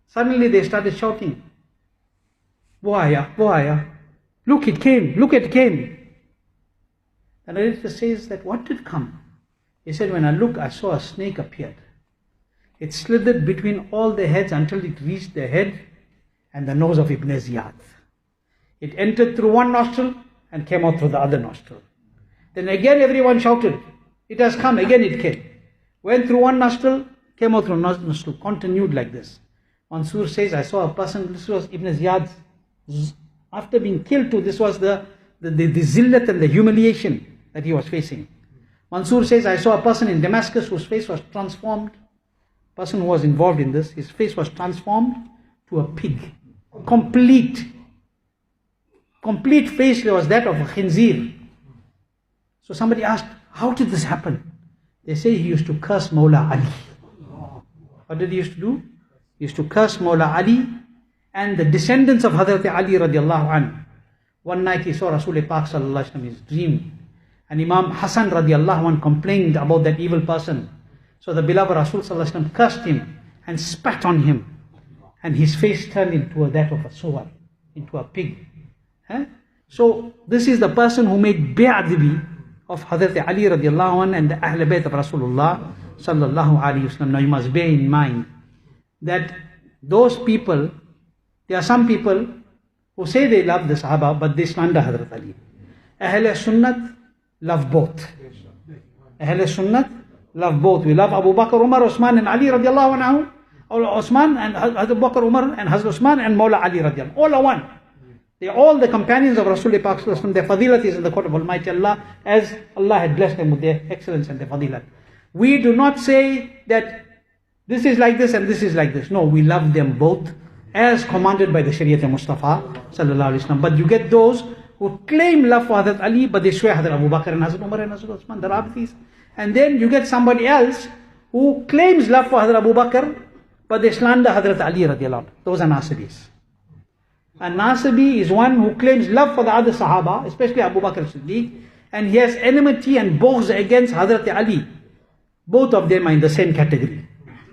Suddenly they started shouting, Buhaya, Buhaya, look it came, look it came. The narrator says that what did come? He said, when I looked, I saw a snake appeared. It slithered between all the heads until it reached the head and the nose of Ibn Ziyad. It entered through one nostril and came out through the other nostril. Then again everyone shouted, it has come, again it came. Went through one nostril, came out through another nostril, continued like this. Mansur says, I saw a person, this was Ibn Ziyad, after being killed too, this was the zillat and the humiliation that he was facing. Mansur says, I saw a person in Damascus whose face was transformed. Person who was involved in this, his face was transformed to a pig. Complete face was that of a khinzir. So somebody asked, how did this happen? They say he used to curse Mawla Ali. What did he used to do? He used to curse Mawla Ali and the descendants of Hazrat Ali radiallahu anhu. One night he saw Rasul Pak sallallahu alaihi wasallam in his dream. And Imam Hassan radiallahu anhu complained about that evil person. So the beloved Rasul sallallahu alaihi wasallam cursed him and spat on him. And his face turned into that of a suwar, into a pig. So this is the person who made bi'adbi of Hazrat Ali radiallahu anhu and the Ahl Bayt of Rasulullah sallallahu alaihi wasallam. Now you must bear in mind that those people, there are some people who say they love the Sahaba but they slander Hazrat Ali. Ahl Sunnat love both. Ahl Sunnat love both. We love Abu Bakr, Umar, Osman and Ali radiallahu anhu. Or Osman and Hazrat Bakr, Umar and Hazrat Osman and Mawla Ali radiallahu anhu. All are one. They are all the companions of Rasulullah Pak sallallahu alaihi wasallam. Their fadilat is in the court of Almighty Allah, as Allah had blessed them with their excellence and their fadilat. We do not say that this is like this and this is like this. No, we love them both as commanded by the Shariat Mustafa sallallahu alaihi wasallam. But you get those who claim love for Hazrat Ali, but they swear Hazrat Abu Bakr and Hazrat Umar and Hazrat Osman, the Rabithis. And then you get somebody else who claims love for Hazrat Abu Bakr, but they slander Hazrat Ali radiallahu anhu. Those are Nasibis. And Nasibi is one who claims love for the other Sahaba, especially Abu Bakr Siddiq, and he has enmity and boghz against Hazrat Ali. Both of them are in the same category.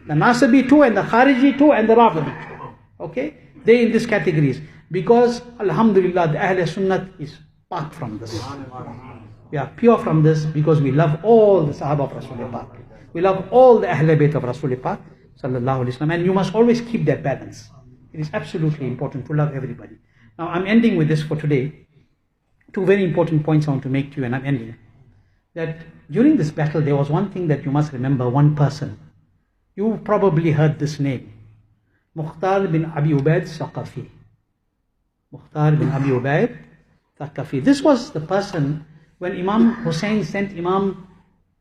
The Nasibi too, and the Khariji too, and the Rafidi too. Okay? They in these categories. Because, Alhamdulillah, the Ahl Sunnat is apart from this. We are pure from this because we love all the Sahaba of Rasulullah. We love all the Ahl Bayt of Rasulullah sallallahu alaihi wasallam. And you must always keep that balance. It is absolutely important to love everybody. Now I'm ending with this for today. Two very important points I want to make to you, and I'm ending. That during this battle there was one thing that you must remember, one person. You probably heard this name. Mukhtar bin Abi Ubaid Thaqafi. Mukhtar bin Abi Ubaid Thaqafi. This was the person when Imam Hussein sent Imam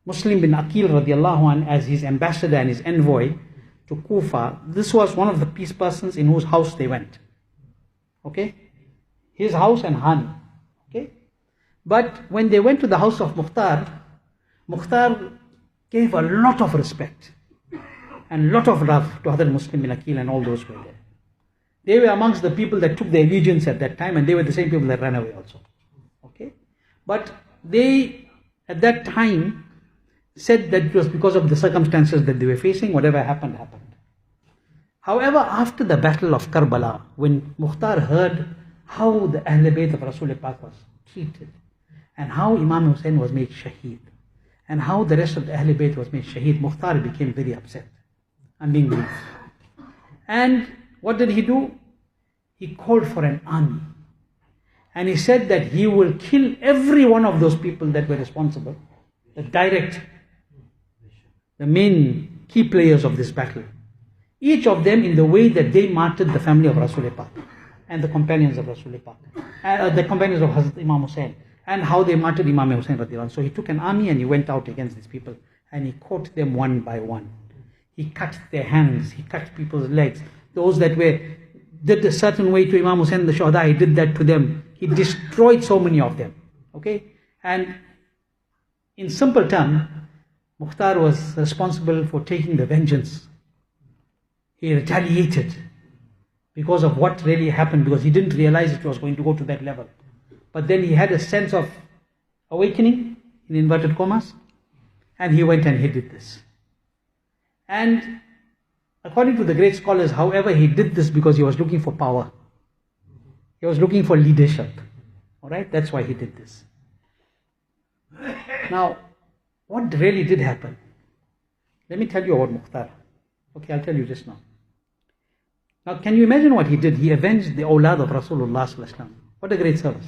Muslim bin Aqil radiallahu anh as his ambassador and his envoy to Kufa. This was one of the peace persons in whose house they went. Okay? His house and Hani. Okay? But when they went to the house of Mukhtar, Mukhtar gave a lot of respect and lot of love to Hazrat Muslim bin Aqil and all those who were there. They were amongst the people that took the allegiance at that time, and they were the same people that ran away also. Okay? But they, at that time, said that it was because of the circumstances that they were facing. Whatever happened, happened. However, after the battle of Karbala, when Mukhtar heard how the Ahl Bayt of Rasul Pak was treated, and how Imam Hussein was made Shaheed, and how the rest of the Ahl Bayt was made Shaheed, Mukhtar became very upset. I'm being brief. And what did he do? He called for an army. And he said that he will kill every one of those people that were responsible, the main key players of this battle. Each of them in the way that they martyred the family of Rasul Pak and the companions of Rasul Pak, the companions of Hazrat Imam Hussein, and how they martyred Imam Hussein radiallahu anh. So he took an army and he went out against these people and he caught them one by one. He cut their hands, he cut people's legs. Those that did a certain way to Imam Hussein, the Shuhada, he did that to them. He destroyed so many of them. Okay? And in simple terms, Mukhtar was responsible for taking the vengeance. He retaliated because of what really happened, because he didn't realize it was going to go to that level. But then he had a sense of awakening, in inverted commas, and he went and he did this. And according to the great scholars, however, he did this because he was looking for power. He was looking for leadership. Alright, that's why he did this. Now, what really did happen? Let me tell you about Mukhtar. Okay, I'll tell you just now. Now, can you imagine what he did? He avenged the awlad of Rasulullah sallallahu alaihi wasallam. What a great service.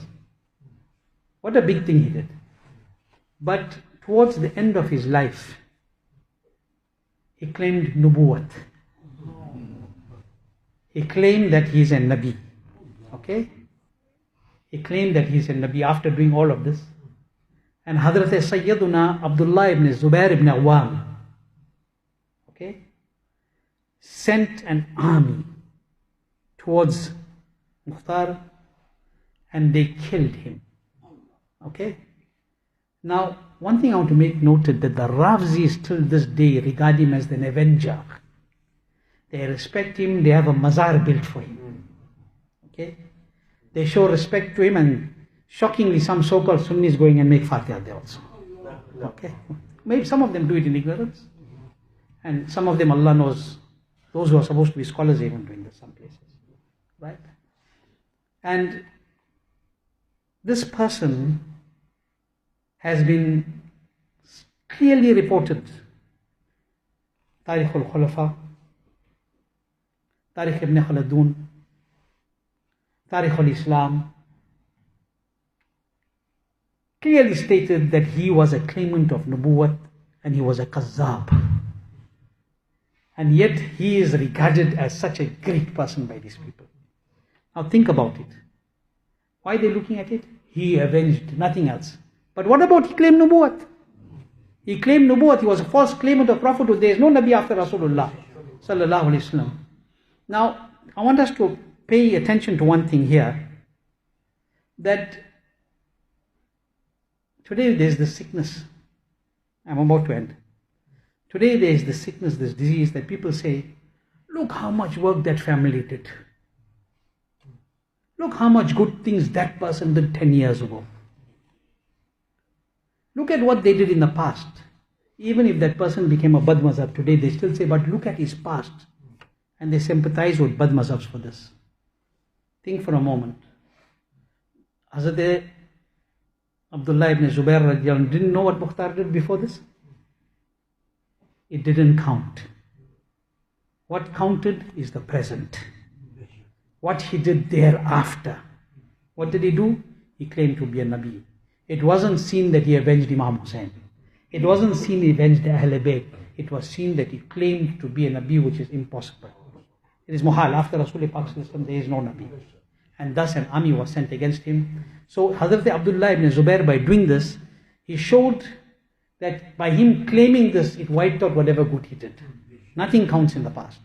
What a big thing he did. But towards the end of his life, he claimed nubuwat. He claimed that he is a Nabi. Okay? He claimed that he is a Nabi after doing all of this. And Hazrat Sayyiduna Abdullah ibn Zubair ibn Awam, okay, sent an army towards Mukhtar and they killed him. Okay? Now, one thing I want to make noted that the Razvi till this day regard him as an avenger. They respect him, they have a mazar built for him. Okay? They show respect to him, and shockingly some so-called Sunnis going and make Fatiha there also. Okay? Maybe some of them do it in ignorance. And some of them, Allah knows, those who are supposed to be scholars even doing this some places. Right? And this person has been clearly reported. Tarikh al-Khulafa, Tarikh ibn Khaldun, Tarikh al-Islam, clearly stated that he was a claimant of Nubuwwat and he was a Kazzab. And yet he is regarded as such a great person by these people. Now think about it. Why are they looking at it? He avenged, nothing else. But what about he claimed Nubuwwat? He claimed Nubuwwat, he was a false claimant of prophethood. There is no Nabi after Rasulullah sallallahu alaihi wasallam. Now, I want us to pay attention to one thing here, that today there is this sickness. I'm about to end. Today there is this sickness, this disease that people say, look how much work that family did. Look how much good things that person did 10 years ago. Look at what they did in the past. Even if that person became a Bad Mazhab today, they still say, but look at his past. And they sympathize with Bad Mazhabs for this. Think for a moment. Hazrat Abdullah ibn Zubair didn't know what Mukhtar did before this. It didn't count. What counted is the present. What he did thereafter. What did he do? He claimed to be a Nabi. It wasn't seen that he avenged Imam Hussein. It wasn't seen he avenged Ahl Bayt. it was seen that he claimed to be a Nabi, which is impossible. It is muhal. After Rasulullah there is no Nabi. And thus an army was sent against him. So Hazrat Abdullah ibn Zubair, by doing this, he showed that by him claiming this, it wiped out whatever good he did. Nothing counts in the past.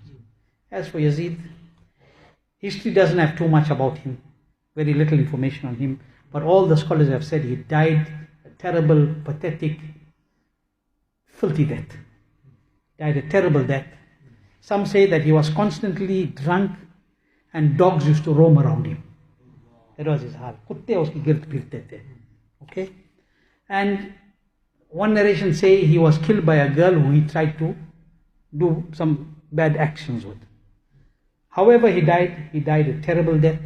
As for Yazid, history doesn't have too much about him. Very little information on him. But all the scholars have said he died a terrible, pathetic, filthy death. Died a terrible death. Some say that he was constantly drunk and dogs used to roam around him. That was his hal. Kutte uski girt phirte the. Okay? And one narration say he was killed by a girl who he tried to do some bad actions with. However he died a terrible death.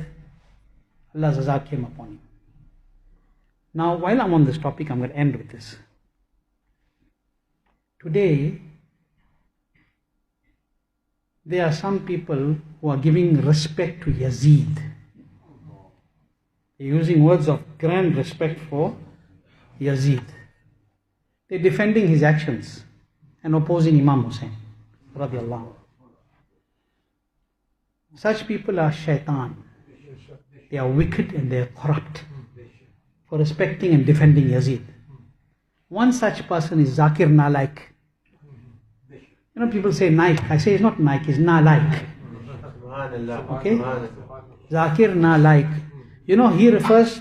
Allah's azab came upon him. Now while I'm on this topic, I'm going to end with this. Today, there are some people who are giving respect to Yazid. They're using words of grand respect for Yazid. They're defending his actions and opposing Imam Hussain, radiallahu. Such people are shaitan. They are wicked and they are corrupt for respecting and defending Yazid. One such person is Zakir Nalaik. You know, people say Naik. I say it's not Naik, it's Nalaik. Okay? Zakir Nalaik. You know, he refers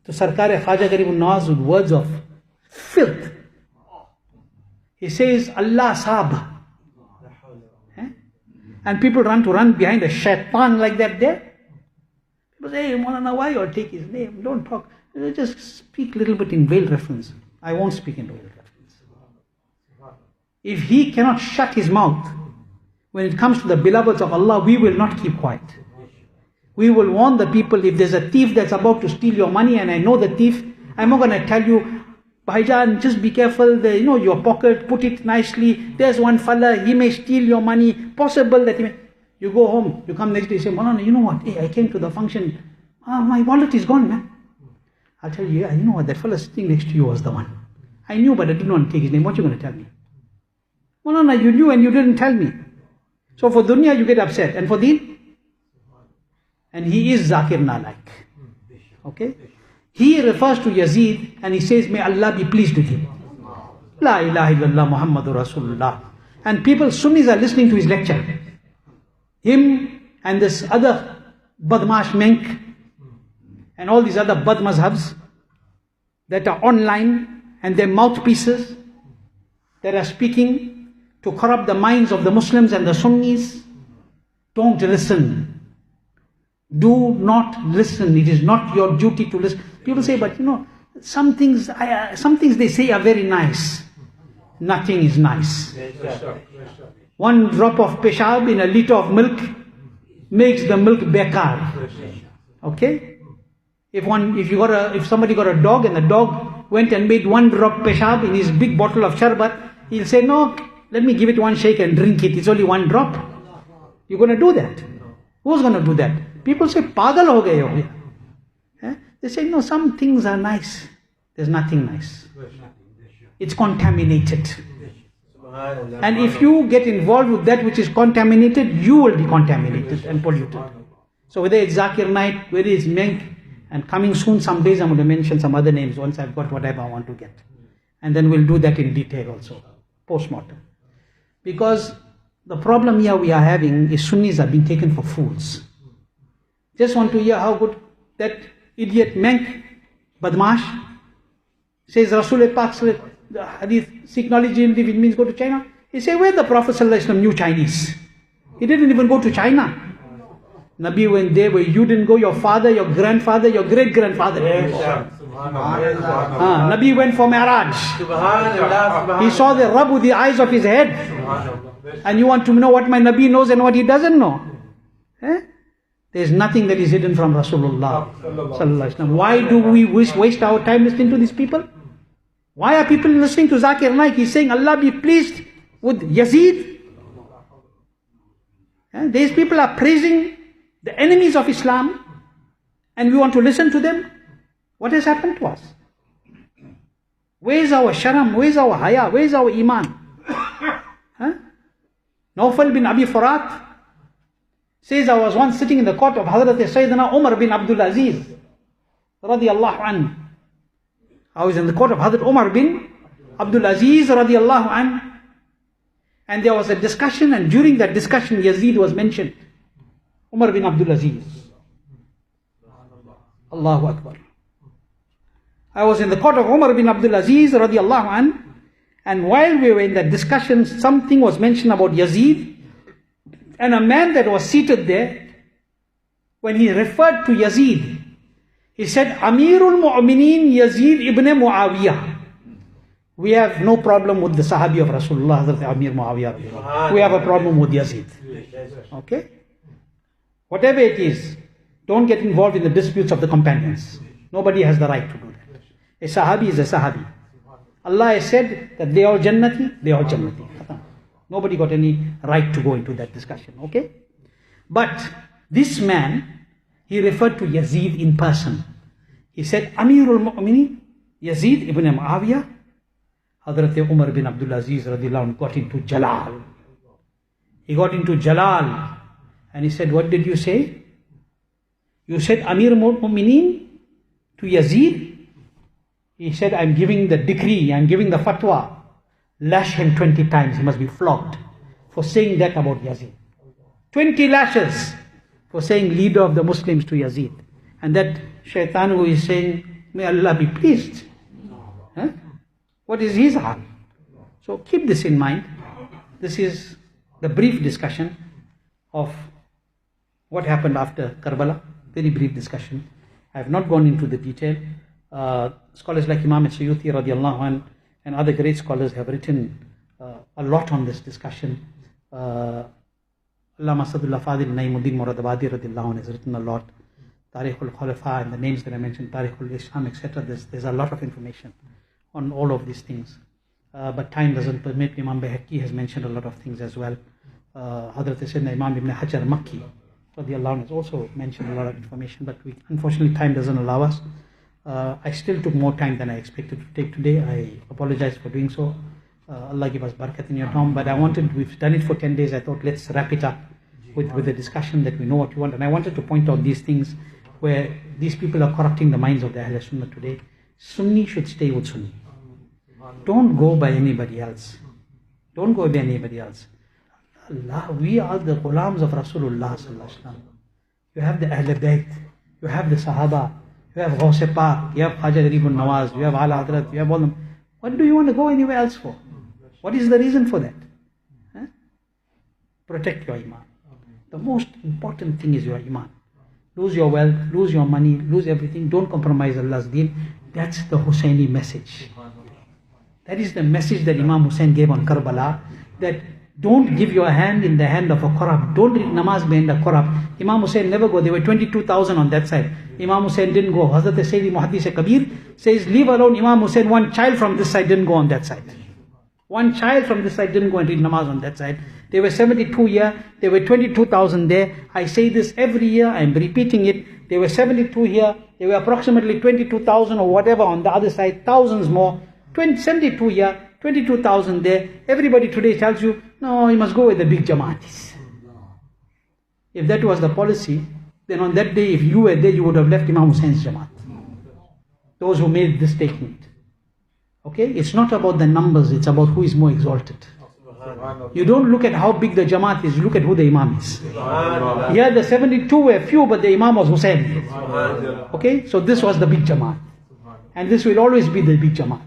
to Sarkar-e-Khwaja Garib Nawaz with words of filth. He says, Allah Saab. And people run behind a shaitan like that there. People say, hey, Maulana, why you take his name? Don't talk. Just speak a little bit in veiled reference. I won't speak in veiled reference. If he cannot shut his mouth when it comes to the beloveds of Allah, we will not keep quiet. We will warn the people. If there's a thief that's about to steal your money and I know the thief, I'm not going to tell you, Bhaijan, just be careful, your pocket, put it nicely. There's one fella, he may steal your money. Possible that he may. You go home, you come next day, you say, Maulana, you know what? Hey, I came to the function. My wallet is gone, man. I'll tell you, yeah, you know what? That fella sitting next to you was the one. I knew, but I didn't want to take his name. What are you going to tell me? Maulana, you knew and you didn't tell me. So for dunya, you get upset. And for deen? And he is Zakir Nalaik. Okay? He refers to Yazid and he says, may Allah be pleased with him. La ilaha illallah Muhammadur Rasulullah. And people, Sunnis, are listening to his lecture. Him and this other Badmash Menk and all these other Bad Mazhabs that are online and their mouthpieces that are speaking to corrupt the minds of the Muslims and the Sunnis. Don't listen. Do not listen. It is not your duty to listen. People say, but some things they say are very nice. Nothing is nice. One drop of peshab in a liter of milk makes the milk bekar. Okay? If somebody got a dog and the dog went and made one drop peshab in his big bottle of sharbat, he'll say, no, let me give it one shake and drink it. It's only one drop. You're going to do that. Who's going to do that? People say, pagal ho gaye ho. They say, no, some things are nice. There's nothing nice. It's contaminated. And if you get involved with that which is contaminated, you will be contaminated and polluted. So whether it's Zakir Naik, whether it's Menk, and coming soon, some days I'm going to mention some other names once I've got whatever I want to get. And then we'll do that in detail also, post-mortem. Because the problem here we are having is Sunnis are being taken for fools. Just want to hear how good that idiot Menk, Badmash, says Rasulullah Pak, the hadith, seek knowledge in it means go to China. He said, where the Prophet ﷺ knew Chinese? He didn't even go to China. Nabi went there where you didn't go, your father, your grandfather, your great-grandfather didn't go. Nabi went for Mi'raj. He saw the Rabb with the eyes of his head. And you want to know what my Nabi knows and what he doesn't know? There's nothing that is hidden from Rasulullah. Why do we waste our time listening to these people? Why are people listening to Zakir Naik? He's saying, Allah be pleased with Yazid. These people are praising the enemies of Islam, and we want to listen to them. What has happened to us? Where's our sharam? Where's our haya? Where's our iman? Huh? Nawfal bin Abi Furat says, I was once sitting in the court of Hazrat Sayyidina Umar bin Abdul Aziz radiyallahu anhu. I was in the court of Hazrat Umar bin Abdul Aziz radiyallahu anhu, and there was a discussion, and during that discussion Yazid was mentioned. Umar bin Abdul Aziz. Allahu Akbar. I was in the court of Umar bin Abdul Aziz radiyallahu anhu, and while we were in that discussion, something was mentioned about Yazid, and a man that was seated there, when he referred to Yazid, he said, Amirul Mu'mineen Yazid ibn Muawiyah. We have no problem with the Sahabi of Rasulullah, Hazrat Amir Muawiyah. We have a problem with Yazid. Okay? Whatever it is, don't get involved in the disputes of the companions. Nobody has the right to do that. A Sahabi is a Sahabi. Allah has said that they are Jannati, they are Jannati. Nobody got any right to go into that discussion. Okay? But this man, he referred to Yazid in person. He said, Amirul Mu'mineen Yazid ibn Muawiyah. Hazrat Umar bin Abdul Aziz radiyallahu anhu got into Jalal. He got into Jalal. And he said, what did you say? You said Amir Mu'mineen to Yazid? He said, I'm giving the decree, I'm giving the fatwa. Lash him 20 times, he must be flogged for saying that about Yazid. 20 lashes for saying leader of the Muslims to Yazid. And that shaitan who is saying, may Allah be pleased. Huh? What is his hal? So keep this in mind. This is the brief discussion of what happened after Karbala. Very brief discussion. I have not gone into the detail. Scholars like Imam Suyuti radiallahu anh and other great scholars have written a lot on this discussion. Allama Sadullah Fadil Naimuddin Muradabadi radiallahu anh has written a lot. Tarikhul Khulafa and the names that I mentioned, Tarikhul Islam, etc. There's a lot of information on all of these things. But time doesn't permit. Imam Bayhaqi has mentioned a lot of things as well. Hazrat Sayyidina Imam Ibn Hajar Makki radiallahu anh has also mentioned a lot of information, but unfortunately time doesn't allow us. I still took more time than I expected to take today. I apologize for doing so. Allah give us barakat in your time. But we've done it for 10 days. I thought let's wrap it up with a discussion that we know what you want. And I wanted to point out these things where these people are corrupting the minds of the Ahl Sunnah today. Sunni should stay with Sunni. Don't go by anybody else. Don't go by anybody else. Allah, we are the Ghulams of Rasulullah sallallahu alaihi wasallam. You have the Ahl Bayt, you have the Sahaba, you have Ghaus Pak, you have Khaja Garibun Nawaz, you have Ala Hazrat, you have all them. What do you want to go anywhere else for? What is the reason for that? Huh? Protect your iman. The most important thing is your iman. Lose your wealth, lose your money, lose everything. Don't compromise Allah's deen. That's the Husseini message. That is the message that Imam Hussein gave on Karbala. That don't give your hand in the hand of a corrupt. Don't read namaz behind a corrupt. Imam Hussein never go. There were 22,000 on that side. Imam Hussein didn't go. Hazrat Sayyidi Muhaddis Kabir says, leave alone Imam Hussein. One child from this side didn't go on that side. One child from this side didn't go and read namaz on that side. There were 72 here. There were 22,000 there. I say this every year. I am repeating it. There were 72 here. There were approximately 22,000 or whatever on the other side. Thousands more. 72 here. 22,000 there. Everybody today tells you, no, you must go with the big Jamaatis. If that was the policy, then on that day, if you were there, you would have left Imam Hussein's Jamaat. Those who made this statement. Okay? It's not about the numbers, it's about who is more exalted. You don't look at how big the Jamaat is, you look at who the Imam is. Here the 72 were few, but the Imam was Hussein. Okay? So this was the big Jamaat. And this will always be the big Jamaat.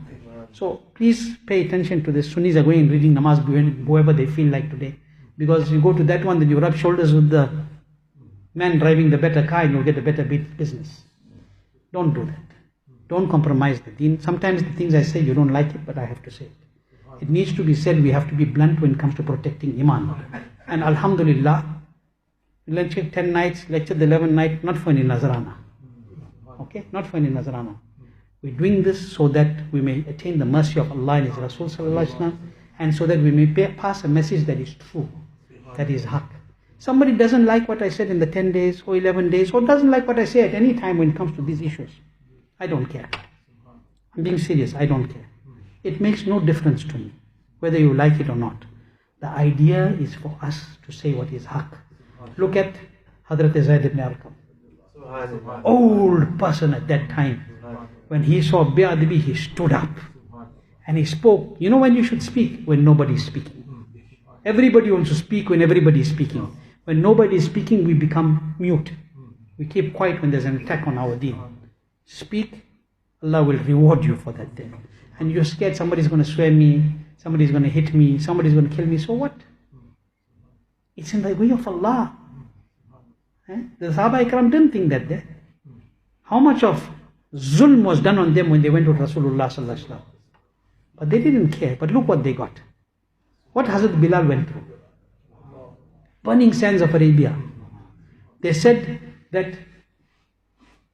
So please pay attention to this. Sunnis are going and reading namaz whoever they feel like today. Because you go to that one, then you rub shoulders with the man driving the better car and you'll get a better business. Don't do that. Don't compromise the deen. Sometimes the things I say, you don't like it, but I have to say it. It needs to be said. We have to be blunt when it comes to protecting iman. And alhamdulillah, we lectured 10 nights, lectured the 11th night, not for any nazarana. Okay? Not for any nazarana. We're doing this so that we may attain the mercy of Allah and His Rasul sallallahu alaihi wasallam, and so that we may pass a message that is true, that is haq. Somebody doesn't like what I said in the 10 days or 11 days, or doesn't like what I say at any time when it comes to these issues. I don't care. I'm being serious, I don't care. It makes no difference to me, whether you like it or not. The idea is for us to say what is haq. Look at Hazrat Zayd ibn Arqam. Old person at that time. When he saw Bi'adbi, he stood up and he spoke. You know when you should speak? When nobody is speaking. Everybody wants to speak when everybody is speaking. When nobody is speaking, we become mute. We keep quiet when there's an attack on our deen. Speak, Allah will reward you for that thing. And you're scared somebody's going to swear me, somebody's going to hit me, somebody's going to kill me. So what? It's in the way of Allah. The Sahaba Ikram didn't think that there. How much of zulm was done on them when they went to Rasulullah sallallahu alaihi wasallam. But they didn't care. But look what they got. What Hazrat Bilal went through. Burning sands of Arabia. They said that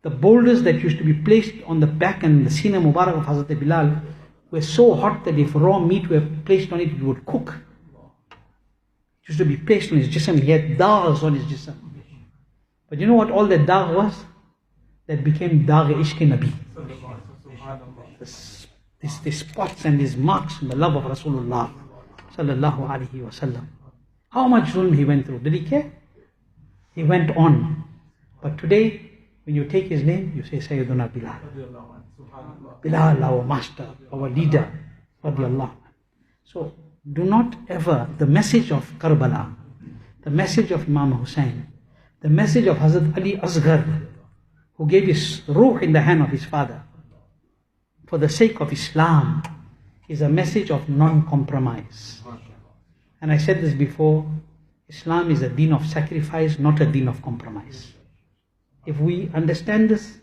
the boulders that used to be placed on the back and the Sina Mubarak of Hazrat Bilal were so hot that if raw meat were placed on it, it would cook. It used to be placed on his jism. He had daghs on his jism. But you know what all that dagh was? That became dagh ishq Nabi. These spots and these marks in the love of Rasulullah sallallahu alaihi wasallam. How much zulm he went through. Did he care? He went on. But today, when you take his name, you say Sayyiduna Bilal. Bilal, our master, our leader. Radiallahu. So, do not ever, the message of Karbala, the message of Imam Hussain, the message of Hazrat Ali Asghar, who gave his ruh in the hand of his father, for the sake of Islam, is a message of non-compromise. And I said this before, Islam is a deen of sacrifice, not a deen of compromise. If we understand this,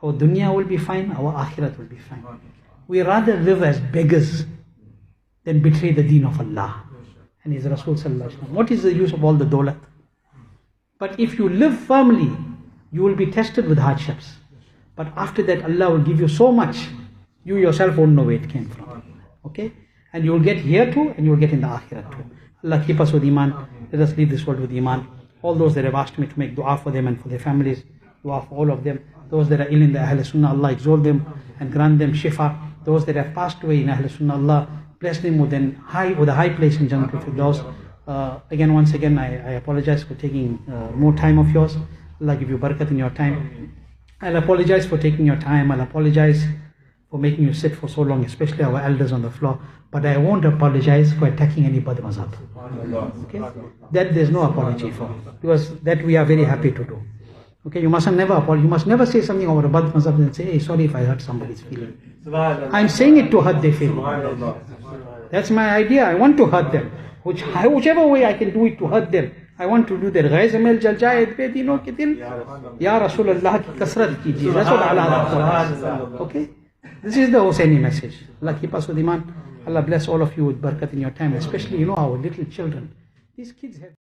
our dunya will be fine, our akhirat will be fine. We rather live as beggars than betray the deen of Allah and His Rasul sallallahu alaihi wasallam. What is the use of all the dawlat? But if you live firmly, you will be tested with hardships. But after that, Allah will give you so much, you yourself won't know where it came from. Okay? And you will get here too, and you will get in the akhirat too. Allah keep us with iman. Let us leave this world with iman. All those that have asked me to make dua for them and for their families, dua for all of them. Those that are ill in the Ahl Sunnah, Allah exalt them and grant them shifa. Those that have passed away in Ahl Sunnah, Allah bless them with a high place in Jannatul Firdaus. Once again, I apologize for taking more time of yours. Allah give you barakat in your time. I'll apologize for taking your time. I'll apologize for making you sit for so long, especially our elders on the floor. But I won't apologize for attacking any Bad Mazhab. Okay? That there's no apology for. Because that we are very happy to do. Okay, you must never apologize. You must never say something about a Bad Mazhab and say, hey, sorry if I hurt somebody's feeling. I'm saying it to hurt their feeling. That's my idea. I want to hurt them. Whichever way I can do it to hurt them. I want to do that. Ghaiz mel jal jaye pe dino ke dil. Ya Rasulullah ki kasrat kijiye. That's what Allah. Okay? This is the Hussaini message. Allah keep us with iman. Allah bless all of you with barakat in your time. Especially, our little children. These kids have